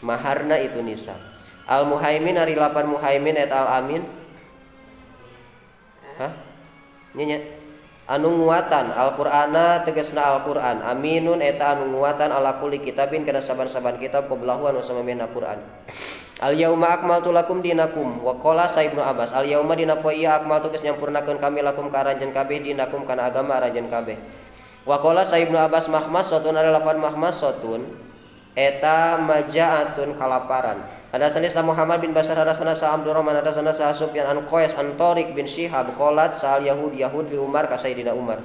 maharna itu nisa al muhaimin ari lafaz muhaimin eta al amin nya anu nguatan Al-Qur'ana tegasna Al-Qur'an aminun eta anu nguatan ala kulli kitabin kana saban-saban kitab qablahu anu samemehna Qur'an al yauma akmaltu lakum dinakum wa qala Ibnu Abbas al yauma dina poe ieu akmaltu geus nyampurnakeun kami lakum ka aranjeun kabeh dinakum kana agama aranjeun kabeh wa qala Ibnu Abbas mahmasatun ari lafaz mahmasatun eta majaatun kalaparan. Hadasana Muhammad bin Bashar hadasana Abdurrahman hadasana Sufyan an Qais an Tariq bin Syihab qalat sal yahud li Umar ka Sayyidina Umar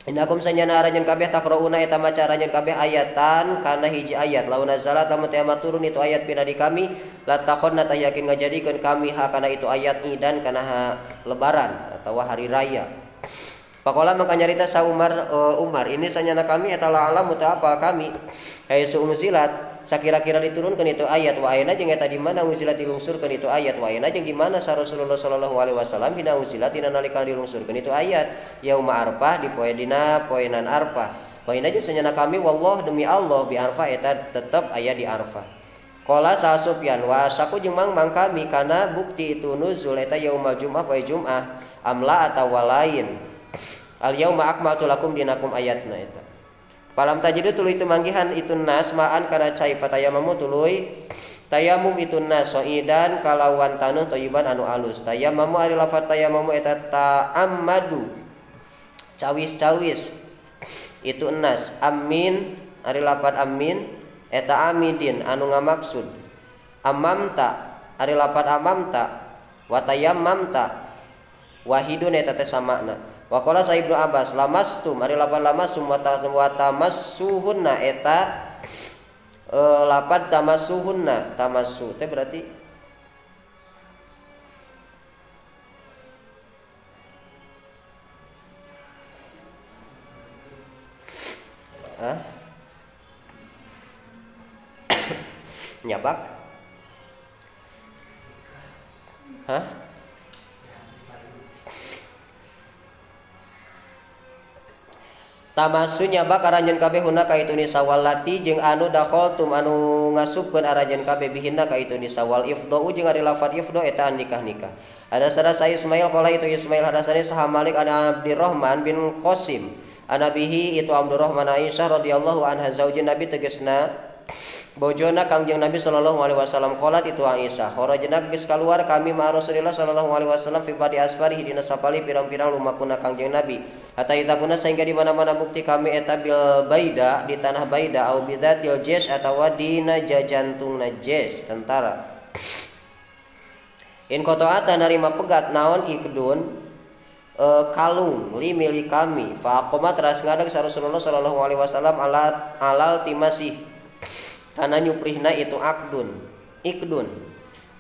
innakum sanyana aranjeun kabeh taqrauna eta maca aranjeun kabeh ayatan kana hiji ayat laun nazalat lamun teh turun itu ayat pina di kami la takhonna ta yakin ngajadikeun kami ha kana itu ayat idan kana lebaran atawa hari raya. Pakola maka nyarita sa Umar ini sanyana kami eta la alam muta apa kami haisu umzilat sakira-kira diturunkeun itu ayat wa ayeuna jeung eta di mana umzilat dilungsurkeun itu ayat wa ayeuna jeung di mana sa Rasulullah sallallahu alaihi wasallam dina umzilat dina nalika dilungsurkeun itu ayat yauma arfah di poe dina poenan arfah Wa inna jeung kami wallah demi Allah bi Arfah eta tetep aya di Arfah. Qala sa Sufyan wa saku jeung mang kami kana bukti itu nuzul eta yaumal Jumat poe Jumat amla atawa lain. Al yauma akmaltu lakum dinakum ayatna eta. Palam tajidu tuluy itu manggihan itu nas ma'an kana cai fatayamamu tuluy tayamum itu nas soidan kalawan taneuh thayyiban anu alus. Tayamamu ari lafaz tayamamu eta ta'ammadu cawis-cawis itu nas. Amin ari lafaz amin eta amidin anu ngamaksud. Amamta ari lafaz amamta wa tayammamta wahidun eta teh samakna. Wa qala sa Ibnu Abbas lamastum ari lafaz lamastum wa tamassuhunna eta lafaz tamassuhunna tamassu teh berarti nyabak tamasu nyabak aranjeun kabeh huna ka itu ni sawallati jeung anu dakhaltum anu ngasupkeun aranjeun kabeh bihinna ka itu ni sawal ifdau jeung ari lafaz ifda eta nikah-nikah. Ada sarasa Ismail qala itu Ismail hadasani saha Malik ana Abdurrahman bin Qasim ana bihi itu Abdurrahman Aisyah radhiyallahu anha zaujin Nabi tegasna bojona Kangjeng Nabi sallallahu alaihi wasallam qalat itu Aisyah kharajna geus kaluar kami ma Rasulillah sallallahu alaihi wasallam fi badi asfari dina sapali pirang-pirang lumakuna Kangjeng Nabi hatta itakuna sehingga di mana-mana bukti kami eta bil baida di tanah baida au bidatil jaysh atawa dina jajantung najis tentara in qata'ata narima pegat naon ikdun kalung li milik kami fa aqoma teras ngadeg sa Rasulullah sallallahu alaihi wasallam alal timasih kana nyuprihna itu ikdun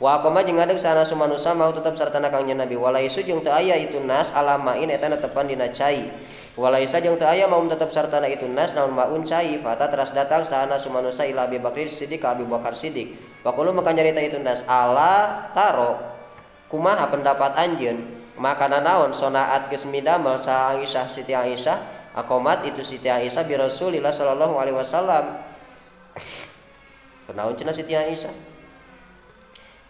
wa aqoma jeung ngadeg sana sumanusa mau tetep sartana Kangjeng Nabi walaisu jeung teu aya itu nas alamain eta netepan dina cai walaisa jeung teu aya mau tetep sartana itu nas naon maun cai fata teras datang sana sumanusa ila Abi Bakar Siddiq ka Abi Bakar Siddiq faqulu maka nyarita itu nas ala taro kumaha pendapat anjeun makana naon sonaat geus midamel sa Aisyah Siti Aisyah aqomat itu Siti Aisyah bi Rasulillah sallallahu alaihi wasallam kenaon cenah Siti Aisyah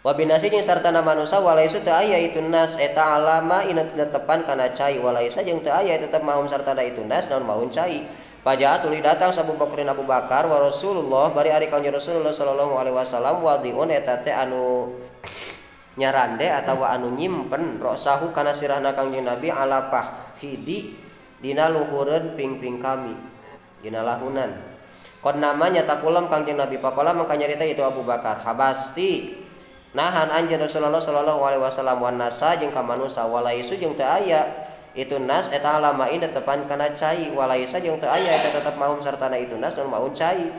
wa binasi jeung sartana manusa walaisu teu aya itu nas eta alama inat netepan kana cai walaisa jeung teu aya tetep mahum sartana itu nas naon maun cai pajaat tuluy datang sa Abu Bakar wa Rasulullah bari ari Kanjeng Rasulullah sallallahu alaihi wasallam wadiun eta teh anu nyarande atawa anu nyimpen rosahu kana sirahna Kangjeng Nabi ala pahidi dina luhureun pingping kami dina lahunan kon namanya takulam Kangjeng Nabi pakola mangka nyarita itu Abu Bakar habasti nahan anjeun Rasulullah sallallahu alaihi wasallam wan nasa jeung ka manusa walaisu jeung teu aya itu nas eta alamain tetepan kana cai walaisa jeung teu aya eta tetep mahum sartana itu nas naon maun cai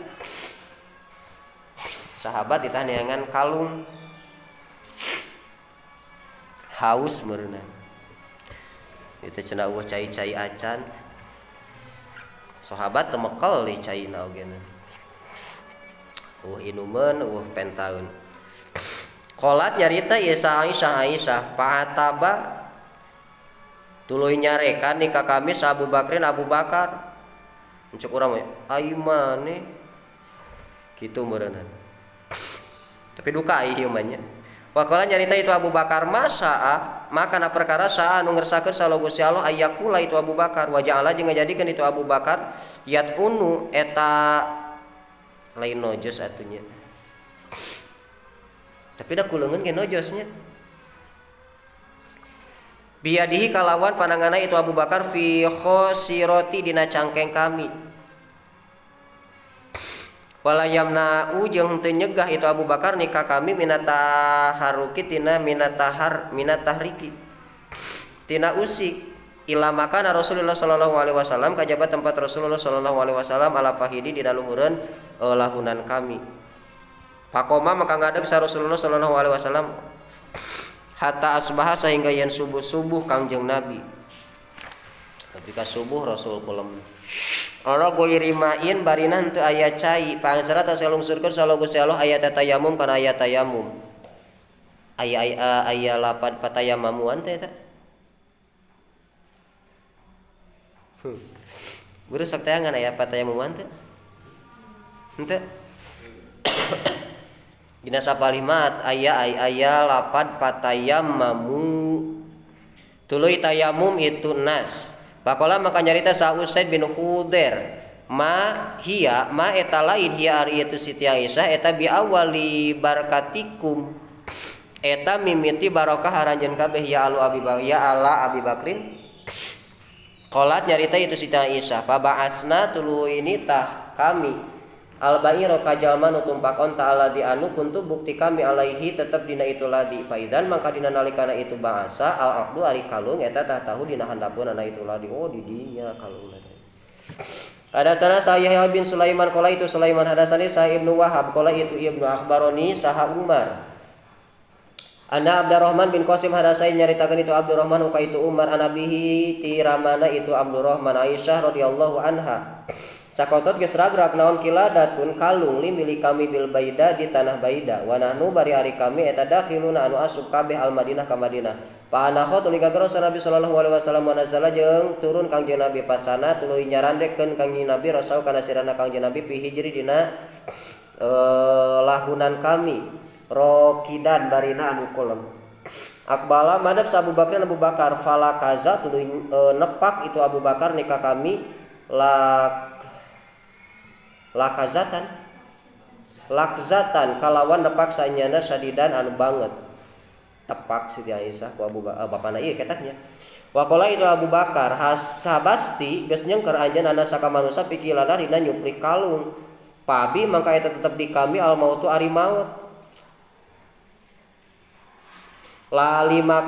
sahabat itah neangan kalung haus meureunna itu cenah eueuh cai-cai acan sahabat teu mekel deui caina ogeuna inumeun pentaun qolat nyarita ieu sa Aisyah paataba tuluy nyarekan ni ka kami sa Abu Bakrin Abu Bakar cek urang we ai maneh kitu meureunna tapi duka ieu mah nya Wakola nyarita itu Abu Bakar masa'a maka na perkara sa'a anu ngersakeun sa Gusti Allah ayyakula itu Abu Bakar wa ja'ala jeung ngajadikeun itu Abu Bakar yat unu eta lain nojos atunya tapi da kuleungeun ge nojosnya biadihi kalawan pandanganna itu Abu Bakar fi khosirati dina cangkeng kami walayamna jeung teu nyegah itu Abu Bakar nikah kami minataharuki tina minatahriki tina usik ila makana Rasulullah sallallahu alaihi wasallam kajabat tempat Rasulullah sallallahu alaihi wasallam ala fahidi dina luhureun lahunan kami faqoma maka ngadeg sa Rasulullah sallallahu alaihi wasallam hatta asbaha sehingga yen subuh-subuh Kangjeng Nabi ketika subuh Rasul kulem Allah goirimain barina henteu aya cai pangsara ta salungsurkeun sallallahu Gusti Allah aya tayamum kana aya tayamum aya lapad patayamamuan teh eta Guru sok teangan aya patayamuman teu? Henteu. Dina sapalimat aya lapad patayammamu. Tuluy tayamum itu nas. Pakola maka nyarita sa Usaid bin Khudair ma hiya ma eta lain hiya ari itu Siti Aisyah eta bi awali barakatikum eta mimiti barokah haranjeun kabeh ya ala Abi Bakrin. Qolat nyarita itu Siti Aisyah paba'asna tuluy ini tah kami al-ba'iro kajalma nu tumpak onta aladi anu kuntu bukti kami alaihi tetep dina itu ladi paidan mangka dina nalikana itu bahasa al-aqdu ari kalung eta tah tahu dina handapeun ana itu ladi oh di dinya kalung teh. Hadasana Yahya bin Sulaiman qala itu Sulaiman hadasani sa Ibnu Wahab qala itu Ibnu akhbaroni saha Umar. Ana Abdurrahman bin Qasim hadasai nyaritakeun itu Abdurrahman ka itu Umar anabihi tiramana itu Abdurrahman Aisyah radhiyallahu anha. Sakotot geus ragrag naon kiladatun kalung li milik kami bil baida di tanah baida wa nahnu bari ari kami eta dakhiluna anu asup kabeh al Madinah ka Madinah pa anakho tuluy gagero Nabi sallallahu alaihi wasallam wa nazala jeung turun Kangjeng Nabi pasana tuluy nyarandekeun Kangjeng Nabi rasau kana sirana Kangjeng Nabi fi hijri dina lahunan kami rokidan barina anu kolem akbala madab sa Abu Bakar fala kaza tuluy nepak itu Abu Bakar nikah kami lakzatan kalawan nepak sanyana sadidan anu banget tepak Siti Aisyah ku Abu bapana ieu ketaknya wa qala itu Abu Bakar hasabasti geus nyengker anjeun ana saka manusia pikilana dina nyuplik kalung pabi mangka eta tetep di kami al mautu ari maut lima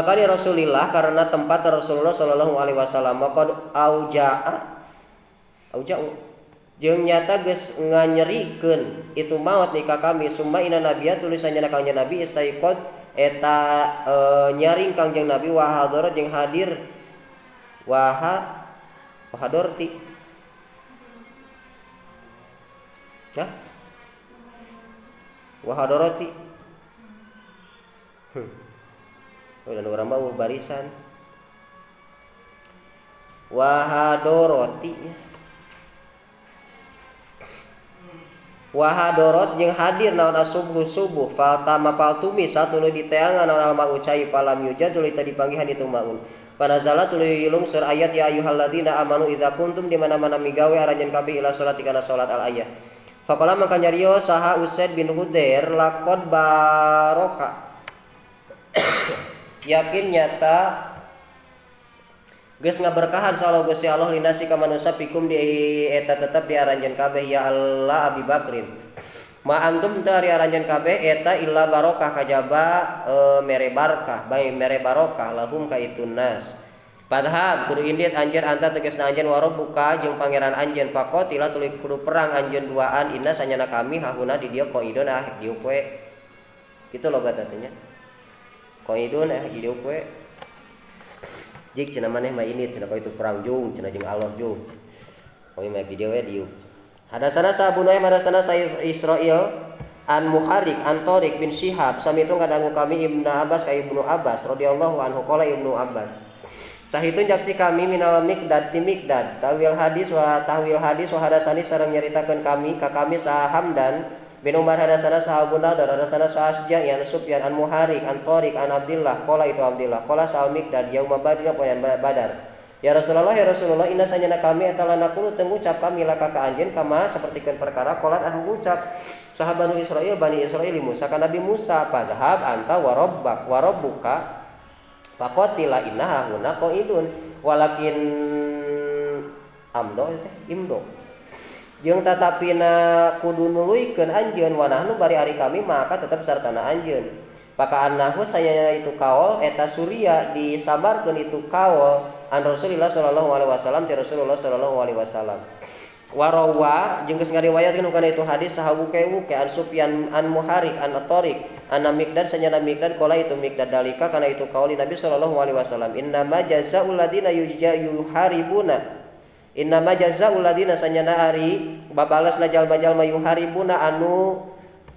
kali Rasulillah karena tempat Rasulullah sallallahu alaihi wasallam maqad auja'a jeung nyata geus nganyerikeun itu maut nikah kami summa inna nabiyya tulisannya Kangjeng Nabi istaiqad eta nyaring Kangjeng Nabi wa hadara jeung hadir hadorti ya wa hadorati udah urang mah barisan wa hadorati wahadorot jeung hadir naon subuh fatama paltumi satuluy diteangan naon alma ucai palam yuja tuluy tadi panggihan itu maun panazala tuluy lungsur ayat ya ayyuhalladzina amanu idza kuntum di mana-mana migawe aranjeun kabeh ila salati kana salat al ayah faqala maka nyariyo saha Usaid bin Khudair laqad baraka yakin nyata geus ngaberkahan sallallahu Gusti Allah linasi ka manusia pikum di eta tetep diaranjeun kabeh ya Allah Abi Bakrin ma antum dari aranjeun kabeh eta illa barokah kajaba mere barkah bae mere barokah lahum ka itu nas padahal kudu indit anjeun anta tegasna anjeun warobuka jeung pangeran anjeun pakotila tuluy kudu perang anjeun duaan inna sanyana kami hahuna di dieu qaidun dieu kue kitu logat artinya qaidun di dieu kue jik cenah maneh mah ini cenah kau itu perang jung cenah jeung Allah jung kau mah video we diuk hadasana sa Abu Nuaim hadasana sa Israil an Muharrik an Tariq bin Syihab sami itu ngadangu kami Ibnu Abbas ka Ibnu Abbas radhiyallahu anhu qala Ibnu Abbas sahitun jaksi kami minal miqdad ti miqdad tahwil hadis wa hadasani sareng nyaritakeun kami ka kami sa Hamdan bin Umar hadasana sahabun Nadar hadasana sa Asja an Sufyan an Muharrik an Tariq an Abdillah qala itu Abdillah qala sa Miqdad yauma Badr poyan Badar ya Rasulullah inna sanyana kami eta lanaqulu teu ngucap kami laka ka anjeun kama sapertikeun perkara qolat anu ngucap sahabat Bani Israil Musa ka Nabi Musa padhab anta wa rabbuka faqatila innaha huna qaidun walakin imdo jeung tatapina kudu nuluykeun anjeun wanahnu bari ari kami maka tetep sartana anjeun maka annahu sayana itu kaol eta surya disabarkeun itu kaol an Rasulillah sallallahu alaihi wasallam ti Rasulullah sallallahu alaihi wasallam warawa jeung geus ngariwayatkeun kana itu hadis sahabu kewu ke an Sufyan an Muharrik an Tariq an Miqdad sanyana Miqdad qala itu Miqdad dalika kana itu kauli Nabi sallallahu alaihi wasallam innama jazaa'ul ladina yuharibuna innama jazaa'ul ladina sanyana ari babalasna jalma-jalma yuharibuna anu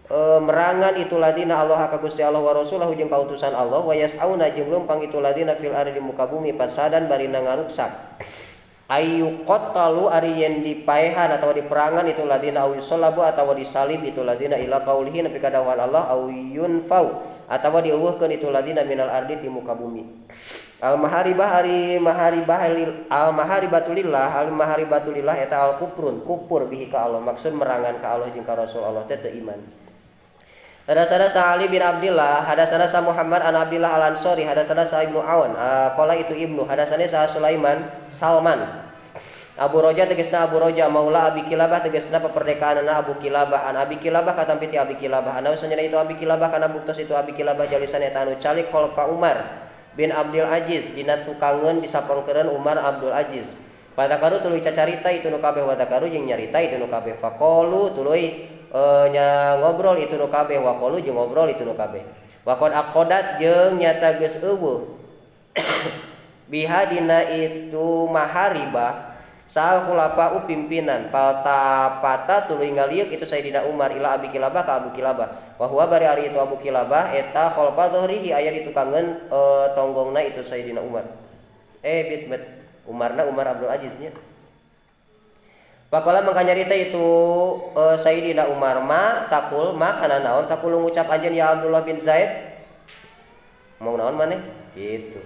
merangan itu ladina Allah ka Gusti Allah wa rasulahu jeung kautusan Allah wa yas'auna jeung leumpang itu ladina fil ardi di muka bumi pasadan barina ngaruksak ayu qattalu ari yen dipaehan atawa diperangan itu ladina aw yusallabu atawa disalib itu ladina ila qaulihi nepi ka dawuhan Allah aw yunfau atawa dieuweuhkeun itu ladina minal ardi ti muka bumi al maharibatulillah eta al kufur bihi ka Allah maksud merangan ka Allah jeung ka Rasul Allah teh teu iman. Hadasana Ali bin Abdillah, hadasana Muhammad an Abdillah al-Ansori, hadasana Ibnu Awan, qala itu Ibnu, hadasana Sulaiman Salman. Abu Roja tegasna Abu Roja maula Abi Kilabah tegasna peperdekaanna Abu Kilabah an Abi Kilabah katampi ti Abi Kilabah. Anu sanjana itu Abi Kilabah kana buktos itu Abi Kilabah jalisan eta anu calik khalfa Umar bin Abdul Aziz dina tukangeun disapengkeun Umar Abdul Aziz. Padakaru tuluy cacarita itu nu kabeh wadakaru jeung nyarita itu nu kabeh faqalu tuluy ngobrol itu nu kabeh waqalu jeung ngobrol itu nu kabeh waqad aqadat jeung nyata geus eueuh biha dina itu maharibah sal khulafa pimpinan faltapata tuluy ngaliuk itu Sayyidina Umar ila Abi Kilabah ka Abu Kilabah wa huwa bari ari itu Abu Kilabah eta khalfa dhahrihi aya ditukangeun tonggongna itu Sayyidina Umar Umarna Umar Abdul Aziz nya. Pakola mangka nyarita itu Sayyidina Umar takul kana naon takul ngucap anjeun ya Abdullah bin Zaid mau naon maneh gitu.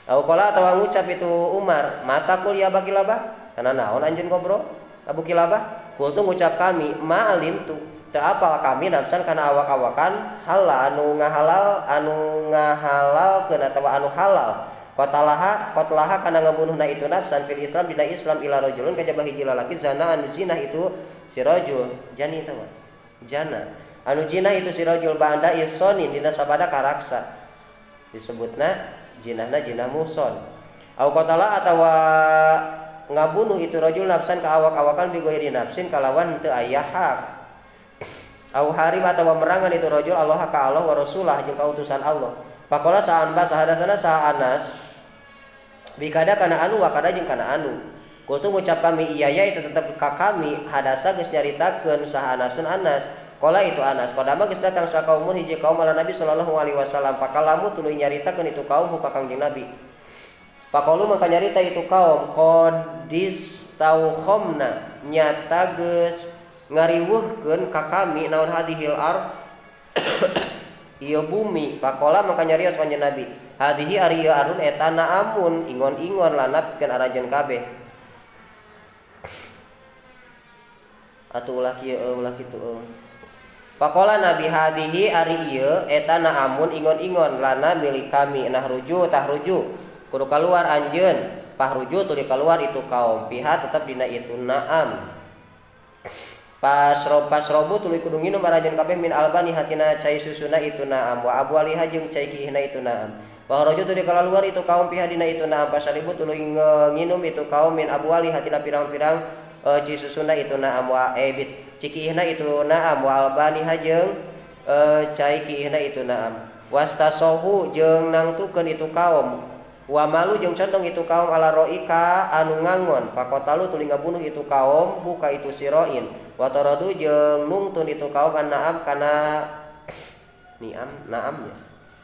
Qala atawa ngucap itu Umar takul ya Abu Kilabah kana naon anjeun ngobrol Abu Kilabah kul tu ngucap kami alim tu teu apal kami nafsan kana awak-awakan halal anu ngahalalkeun atawa anu halal qatalaha kana ngabunuhna itu nafsan fil Islam dina Islam ila rajulun kajaba hiji lalaki zina anu zinah itu si rajul jani tah jana anu zinah itu si rajul ba'da ihsanin dina sabada karaksa disebutna jinahna jinah muhson au qatala atawa ngabunuh itu rajul nafsan ka awak-awakan bi ghairi nafsin kalawan teu aya hak au harim atawa merangan itu rajul Allah ka Allah wa rasulah jeung ka utusan Allah. Pakola saan basa hadasana sa Anas bikada kana anu wakada jeung kana anu kultu ngucap kami iya ya itu tetep ka kami hadasa geus nyaritakeun saha Anasun Anas qala itu Anas qadama geus datang sa kaumun hiji kaum ala Nabi sallallahu alaihi wasallam pakalamu tuluy nyaritakeun itu kaum ka Kangjeng Nabi pakalu maka nyarita itu kaum qadis taukhomna nyata geus ngariweuhkeun ka kami naon hadhil ard ieu bumi pakola maka nyarios kanjeng Nabi hadihi ari ieu arun eta naamun ingon-ingon lanap pikeun arajeun kabeh atuh ulah kitu pakola Nabi hadihi ari ieu eta naamun ingon-ingon lana milik kami nah ruju tah ruju kudu kaluar anjeun pahruju tuluy kaluar itu kaum pihak tetap dina itu naam pasrobu tuluy kudu nginum arajeun kabeh min albani hatina cai susuna itu naam wa abu aliha jeung cai kiihna itu naam wa rajul tuluy kalaluar itu kaum piha dina itu naam pasaribu tuluy nginum itu kaum min abu aliha hatina pirang-pirang cai susuna itu naam wa ebit cikiihna itu naam wa albani jeung cai kiihna itu naam wastasohu jeung nangtukeun itu kaum wa malu jeung condong itu kaum ala roika anu ngangon pakotalu tuluy ngabunuh itu kaum buka itu siroin wa taradu jeung nungtun itu kaum an-na'am kana naamnya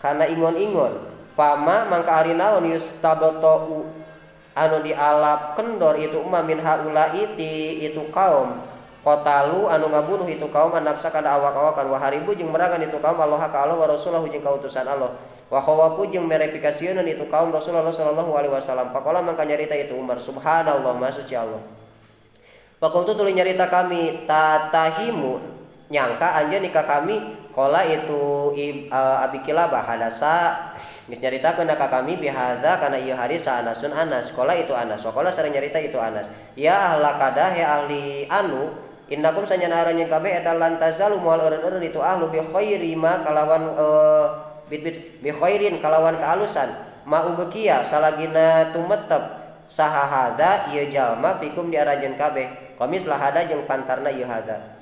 kana ingon-ingon pama mangka ari naon yustabatu anu dialap kendor itu umma min haula itu kaum qatalu anu ngabunuh itu kaum an-nafsa kana awak-awakan wa haribu jeung merangan itu kaum Allah ka Allah wa rasulahu jeung kautusan Allah wa khawafu jeung verifikasieun itu kaum Rasulullah sallallahu alaihi wasallam pakola mangka nyarita itu Umar subhanallah maha suci Allah pakuntu tuluy nyarita kami tatahimu nyangka anjeun ka kami qala itu Abi Kilabah hadasa geus nyaritakeun ka kami bihadza kana ieu hadis sa Anasun Anas qala itu Anas wa qala sareng nyarita itu Anas ya ahla kadah ya ahli anu innakum sanyana aranjeun kabeh eta lantazalu moal eureun-eureun itu ahlu bi khairi ma kalawan bi khairin kalawan kaalusan ma ubekia salagina tumetep saha hada ieu jalma fikum diarajeun kabeh qamis lahada jeung pantarna ieu hada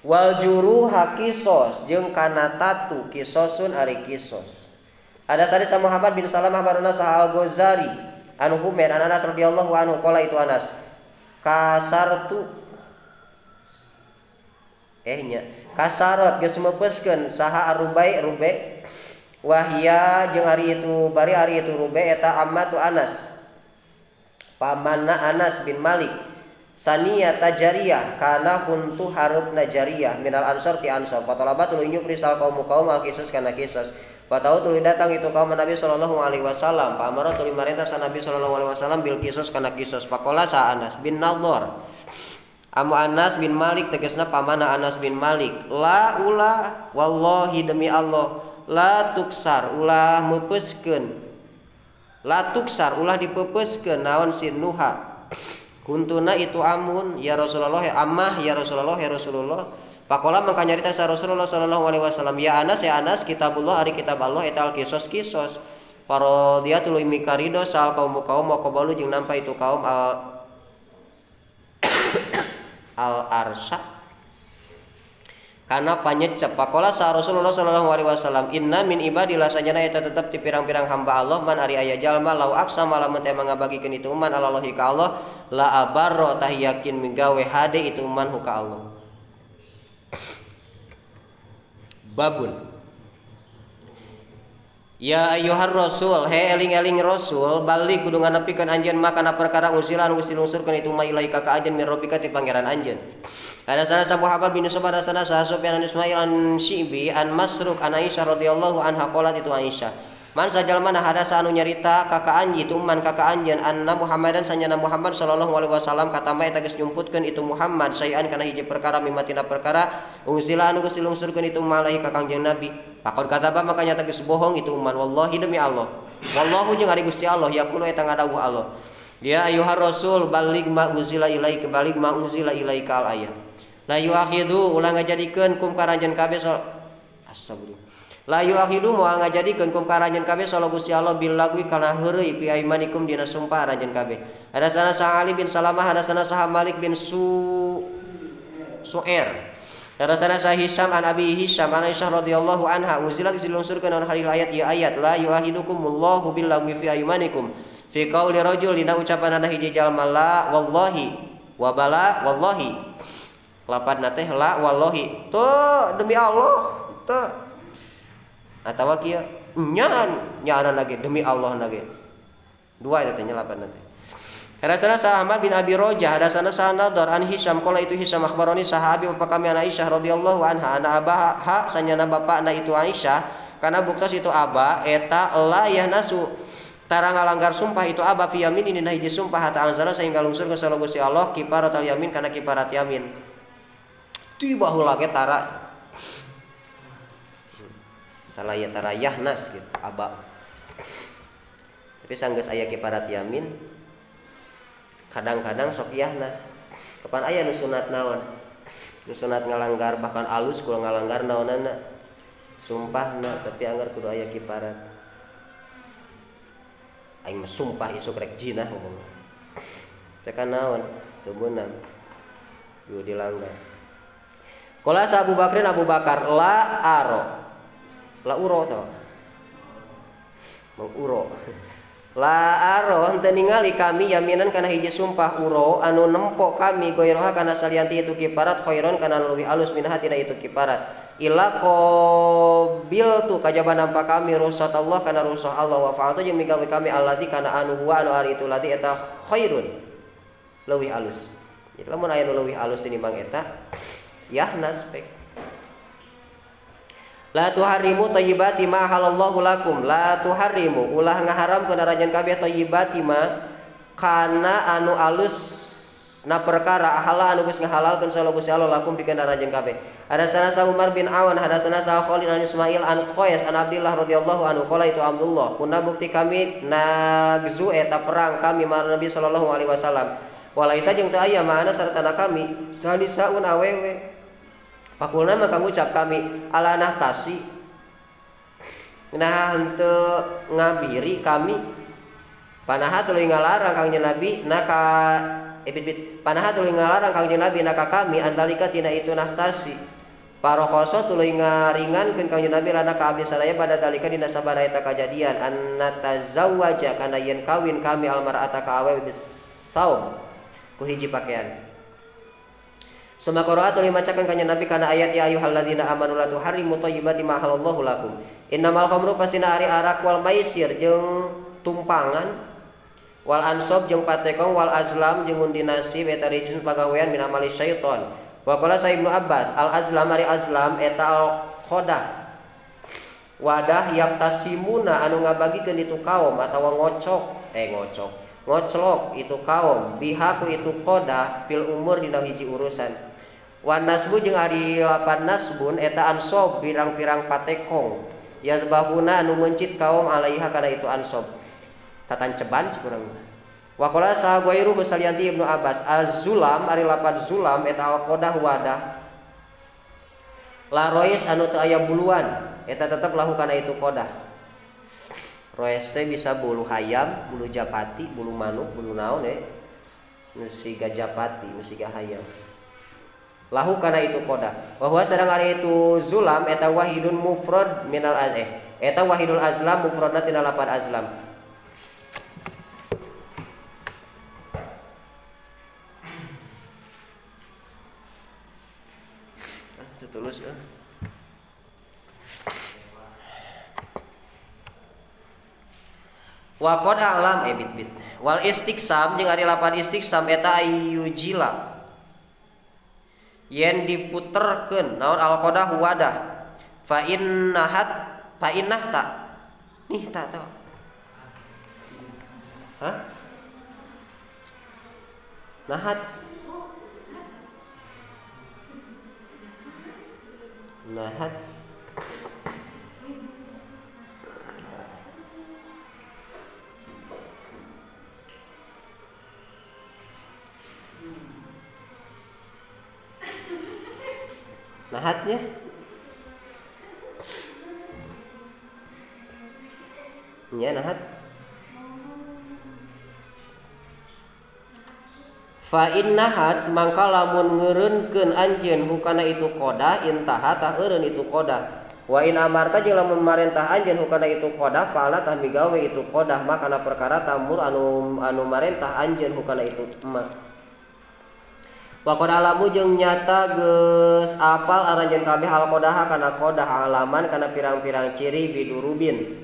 wal juruha kisos jeung kana tatu kisosun ari kisos ada sadis Muhammad bin Salamah baruna sahal Ghazali anu Humair Anas radhiyallahu anhu qala itu Anas kasartu Kasarot geus meupeskeun saha Rubai wahia jeung ari itu Rubai eta ammatu Anas pamanna Anas bin Malik saniyata jariyah kana kuntu harupna jariyah minal ansor ti ansor patolabat tuluy nyupri sal kaum al kisos kana kisos patau tuluy datang itu kaum Nabi sallallahu alaihi wasallam pamara tuluy marentah sa Nabi sallallahu alaihi wasallam bil kisos kana kisos pakola sa Anas bin Nadhar Amu Anas bin Malik tegasna pamanna Anas bin Malik la ulah wallahi demi Allah la tuksar ulah meupeskeun la tuksar ulah dipeupeskeun naon sinuha kuntuna itu amun ya Rasulullah ya ammah ya Rasulullah pakola mangka nyarita sa Rasulullah sallallahu alaihi wasallam ya Anas kitabullah ari kitab Allah eta al kisos parodia tuluy mikarido sal kaum maqabalu jeung nampa itu kaum al arsa kana panyecep pakola sa Rasulullah sallallahu alaihi wasallam inna min ibadillah sajana eta tetep ti pirang-pirang hamba Allah man ari aya jalma lau aksama lamun teh mangabagikeun itu man alallahi ka Allah la abarro tah yakin migawe hade itu man ka Allah babun ya ayyuhar rasul he eling-eling rasul balik kudu nganepikeun anjeun makana perkara usilan usilungsurkeun itu mailaika ka anjeun min rabbika ti pangeran anjeun ada sana sa Muhammad bin Yusuf ada sana sa Sufyan bin Ismail an Syibi an Masruq an Aisyah radhiyallahu anha qalat itu Aisyah man sajalma hada sa anu nyarita kaka anjeun itu man kaka anjeun anna Muhammadan sanyana Muhammad sallallahu alaihi wasallam katama eta geus nyumputkeun itu Muhammad sayan kana hiji perkara mimatina perkara ungsila anu geus dilungsurkeun itu malahi ka Kangjeng Nabi pakon kataba makanya tegas bohong itu man wallahi demi Allah wallahu jeung ari Gusti Allah yaqulu eta ngadawuh Allah ya ayyuhar rasul baligh ma unzila ilaika al ayat la yuakhidu ulah ngajadikeun kum karanjeun kabeh astagfirullah la yuakhidu moal ngajadikeun kum karanjeun kabeh sallallahu Gusti Allah bil lagwi kana heureuy fi aimanikum dina sumpah aranjeun kabeh ada sana sa Ali bin Salamah ada sana sa Malik bin Su'air ada sana sa Hisham an Abi Hisham an Aisyah radhiyallahu anha unzilat dilungsurkeun naon hadil ayat ya ayat la yuahidukumullahu bil lagwi fi aimanikum fi qauli rajul dina ucapan ada hiji jalma la wallahi wa bala wallahi lapadna teh la wallahi tuh demi Allah tuh atawa kieu nyaan lagi demi Allah lagi dua eta teh lapadna teh hadasana sa Ahmad bin Abi Rojah hadasana sa Nadhar an Hisham qala itu Hisham akhbaroni sahabi bapa kami ana Aisyah radhiyallahu anha ana abaha sanyana bapana itu Aisyah kana buktos itu aba eta la yahnasu tara ngalanggar sumpah itu aba fi yamin dina hiji sumpah hatta anzala sehingga lungsur ke Gusti Allah kifaratul yamin kana kifarat yamin tiba heula ge tara yahnas gitu aba tapi sanggeus aya kifarat yamin kadang-kadang sok yahnas kapan aya nu sunat naon nu sunat ngalanggar bahkan alus kudu ngalanggar naonana sumpahna tapi anggar kudu aya kifarat aing mah sumpah isuk rek jinah ngomong tekan naon tubunan yo dilanggar qala sa Abu Bakar la aro la uro to menguro la aro henteu ningali kami yaminan kana hiji sumpah uro anu nempo kami goiroha kana salianti itu kifarat khairon kana leuwih alus minha tina itu kifarat ila qabil tu kajaba nampa kami rusat Allah kana rusah Allah wa fa'altu jeung migawe kami alladzi kana anu huwa anu ari itu ladzi eta khairun leuwih alus jadi lamun aya nu leuwih alus tinimbang eta yahnas pek la tuharrimu thayyibati ma halallahu lakum la tuharrimu ulah ngaharamkeun arajan kabeh thayyibati ma kana anu alus na perkara ahala anu geus ngahalalkeun sallallahu Gusti Allah lakum pikeun arajan kabeh ada sana sa Umar bin Awan ada sana sa Khalid an Ismail an Qais an Abdullah radhiyallahu anhu qala itu Abdullah kunna bukti kami nagzu eta perang kami marang Nabi sallallahu alaihi wasallam walaisa jeung teu aya maana saratana kami salisaun awewe pakulna maka ngucap kami ala nahtasi nah henteu ngabiri kami panaha tuluy ngalarang Kangjeng Nabi naka panaha tuluy ngalarang Kangjeng Nabi naka kami andalika tina itu nahtasi parokoso tuluy ngaringankeun Kangjeng Nabi lana ka abdi sadaya pada dalika dina sabaraha eta kajadian annatazawwaja kana yen kawin kami almar'ata ka awewe bisaum ku hiji pakaian Suma qara'atu limacakan kanjeng Nabi kana ayat ya ayyuhalladzina amanu la tuharrimu thayyibati ma halallahu lakum. Innamal khamru pasina ari arak wal maisir jeung tumpangan wal ansab jeung patekong wal azlam jeung undi nasib eta rijun pagawean min amali syaiton. Wa qala Sa Ibnu Abbas al azlam ari azlam eta al khodah wadah yaktasimuna anu ngabagikeun itu kaum atawa ngoclok itu kaum biha ku itu khodah fil umur dina hiji urusan. Wan nasbu jeung ari lapan nasbun eta ansob pirang-pirang patekong yadbahuna anu mencit kaum alaiha kana itu ansob tatanceban cikurang. Wa qala sahaguairu salianti Ibnu Abbas az-zulam ari lapan zulam eta al-qadah wadah la rois anu teu aya buluan eta tetep lahu kana itu qadah. Roes teh bisa bulu hayam, bulu japati, bulu manuk, bulu naon musiga japati, musiga hayam. Lahu kana itu qadah. Wa huwa sareng ari itu zulam eta wahidun mufrad minal eta wahidul azlam mufradna tina lapan azlam. Tulus wa qad alam bit wal istiqsam jeung ari lapan istiqsam eta ayyujila yen diputerkeun naon al qadah wadah fa innahta nih ta tah nahat nahatnya nya nahat fa innahat mangka lamun ngeureunkeun anjeun hukana itu qadah intaha tah eureun itu qadah wa in amarta jeung lamun marentah anjeun hukana itu qadah fa'ala tah migawe itu qadah maka kana perkara tamur anu marentah anjeun hukana itu emak. Wa qad alamu jeung nyata geus apal aranjeun kabeh al qadaha kana qadah alaman kana pirang-pirang ciri bidurubin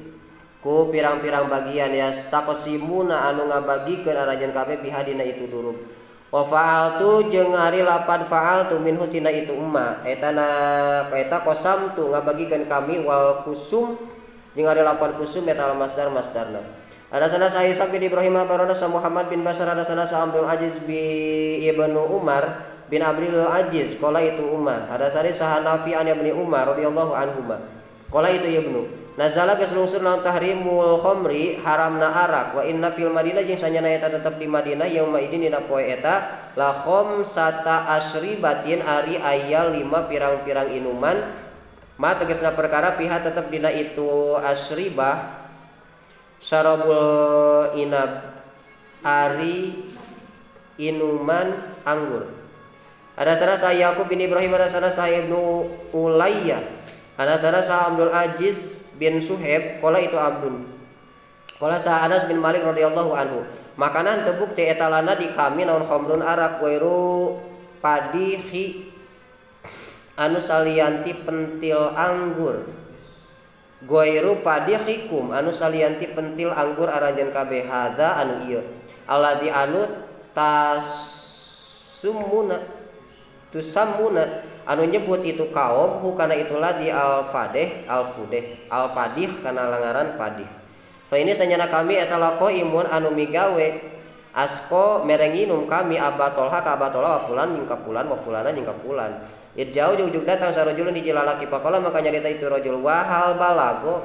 ku pirang-pirang bagian ya staqsimuna anu ngabagikeun aranjeun kabeh biha dina itu durub. Wa fa'altu jeung ari lapan fa'altu minhu tina itu umma eta qasamtu ngabagikeun kami wal kusum jeung ari lapan kusum eta al masdarna. Hadasana sa Ishaq bin Ibrahim abarana sa Muhammad bin Bashar hadasana sa Abdul Aziz bin Ibnu Umar bin Abdul Aziz qala itu Umar hadasari sa Hanafi an Ibnu Umar radhiyallahu anhuma qala itu Ibnu nazala geus lungsur naon tahrimul khamri haramna arak wa inna fil Madinah jeung sanyana eta tetep di Madinah yauma idin dina poe eta la khamsata asyribatin ari aya 5 pirang-pirang inuman ma tegasna perkara pihak tetep dina itu asyribah syarabul inab ari inuman anggur. Hadasana sa Yaqub bin Ibrahim hadasana sa Ibnu Ulayyah hadasana sa Abdul Aziz bin Suhaib qala itu Abdun qala sa Anas bin Malik radhiyallahu anhu makanan teu bukti eta lana di kami naon khamrun arak wairu padihi anu salianti pentil anggur goiru padihikum anu salianti pentil anggur aranjeun kabeh hada anu ieu alladzi anu tusammuna anu nyebut itu kaum hukana itulah di al-fadih al-padih kana langaran padih. Fa ini sanyana kami eta laqo imun anu migawe asko merenginum kami abatolha ka abatola wa fulan jeung ka fulan wa fulana jeung ka fulan. Irjau ujug datang sarojulun di lalaki pakola maka nyarita itu rajul wahal balago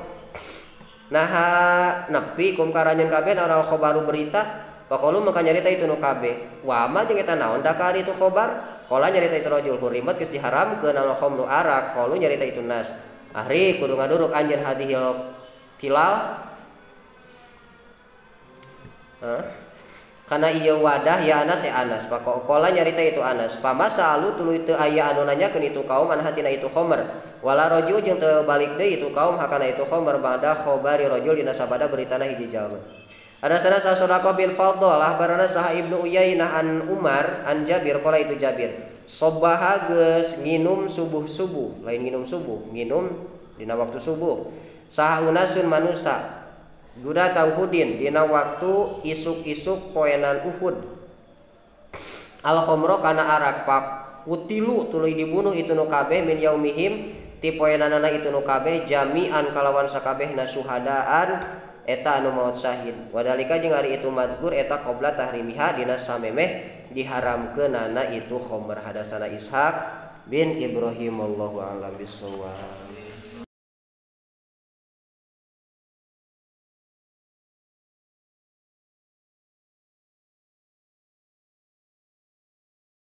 naha nepi kum karanjeun kabeh naon al khobaru berita pakolu maka nyarita itu nu kabeh wa amal jeung eta naon da ka itu khobar qala nyarita itu rajul hurimat geus diharamkeun al khamru arak qalu nyarita itu nas ahri kudu ngaduruk anjeun hadhil kilal karena iya wadah ya Anas ya Anas pakola nyarita itu Anas pamasa alu tuluy teu aya anu nanyakeun itu kaum an hatina itu khamr wala rajul jeung teu balik deui itu kaum hakana itu khamr ba'da khabari rajul dina sabada beritana hiji jalma. Hadasana sa Sadaqah bin Fadl ahbarana sa Ibnu Uyainah an Umar an Jabir qala itu Jabir Sobaha geus nginum subuh lain nginum subuh nginum dina waktu subuh saha unasun manusa guda tauhudin dina waktu isuk-isuk poenan Uhud al khamra kana arak pak kutilu tuluy dibunuh itu nu kabeh min yaumihim ti poenanana itu nu kabeh jami'an kalawan sakabehna syuhadaan eta anu maot syahid wadalika jeung ari itu mazkur eta qabla tahrimiha dina samemeh diharamkeunana itu khamr hadasana Ishaq bin Ibrahim wallahu a'lam bissawab.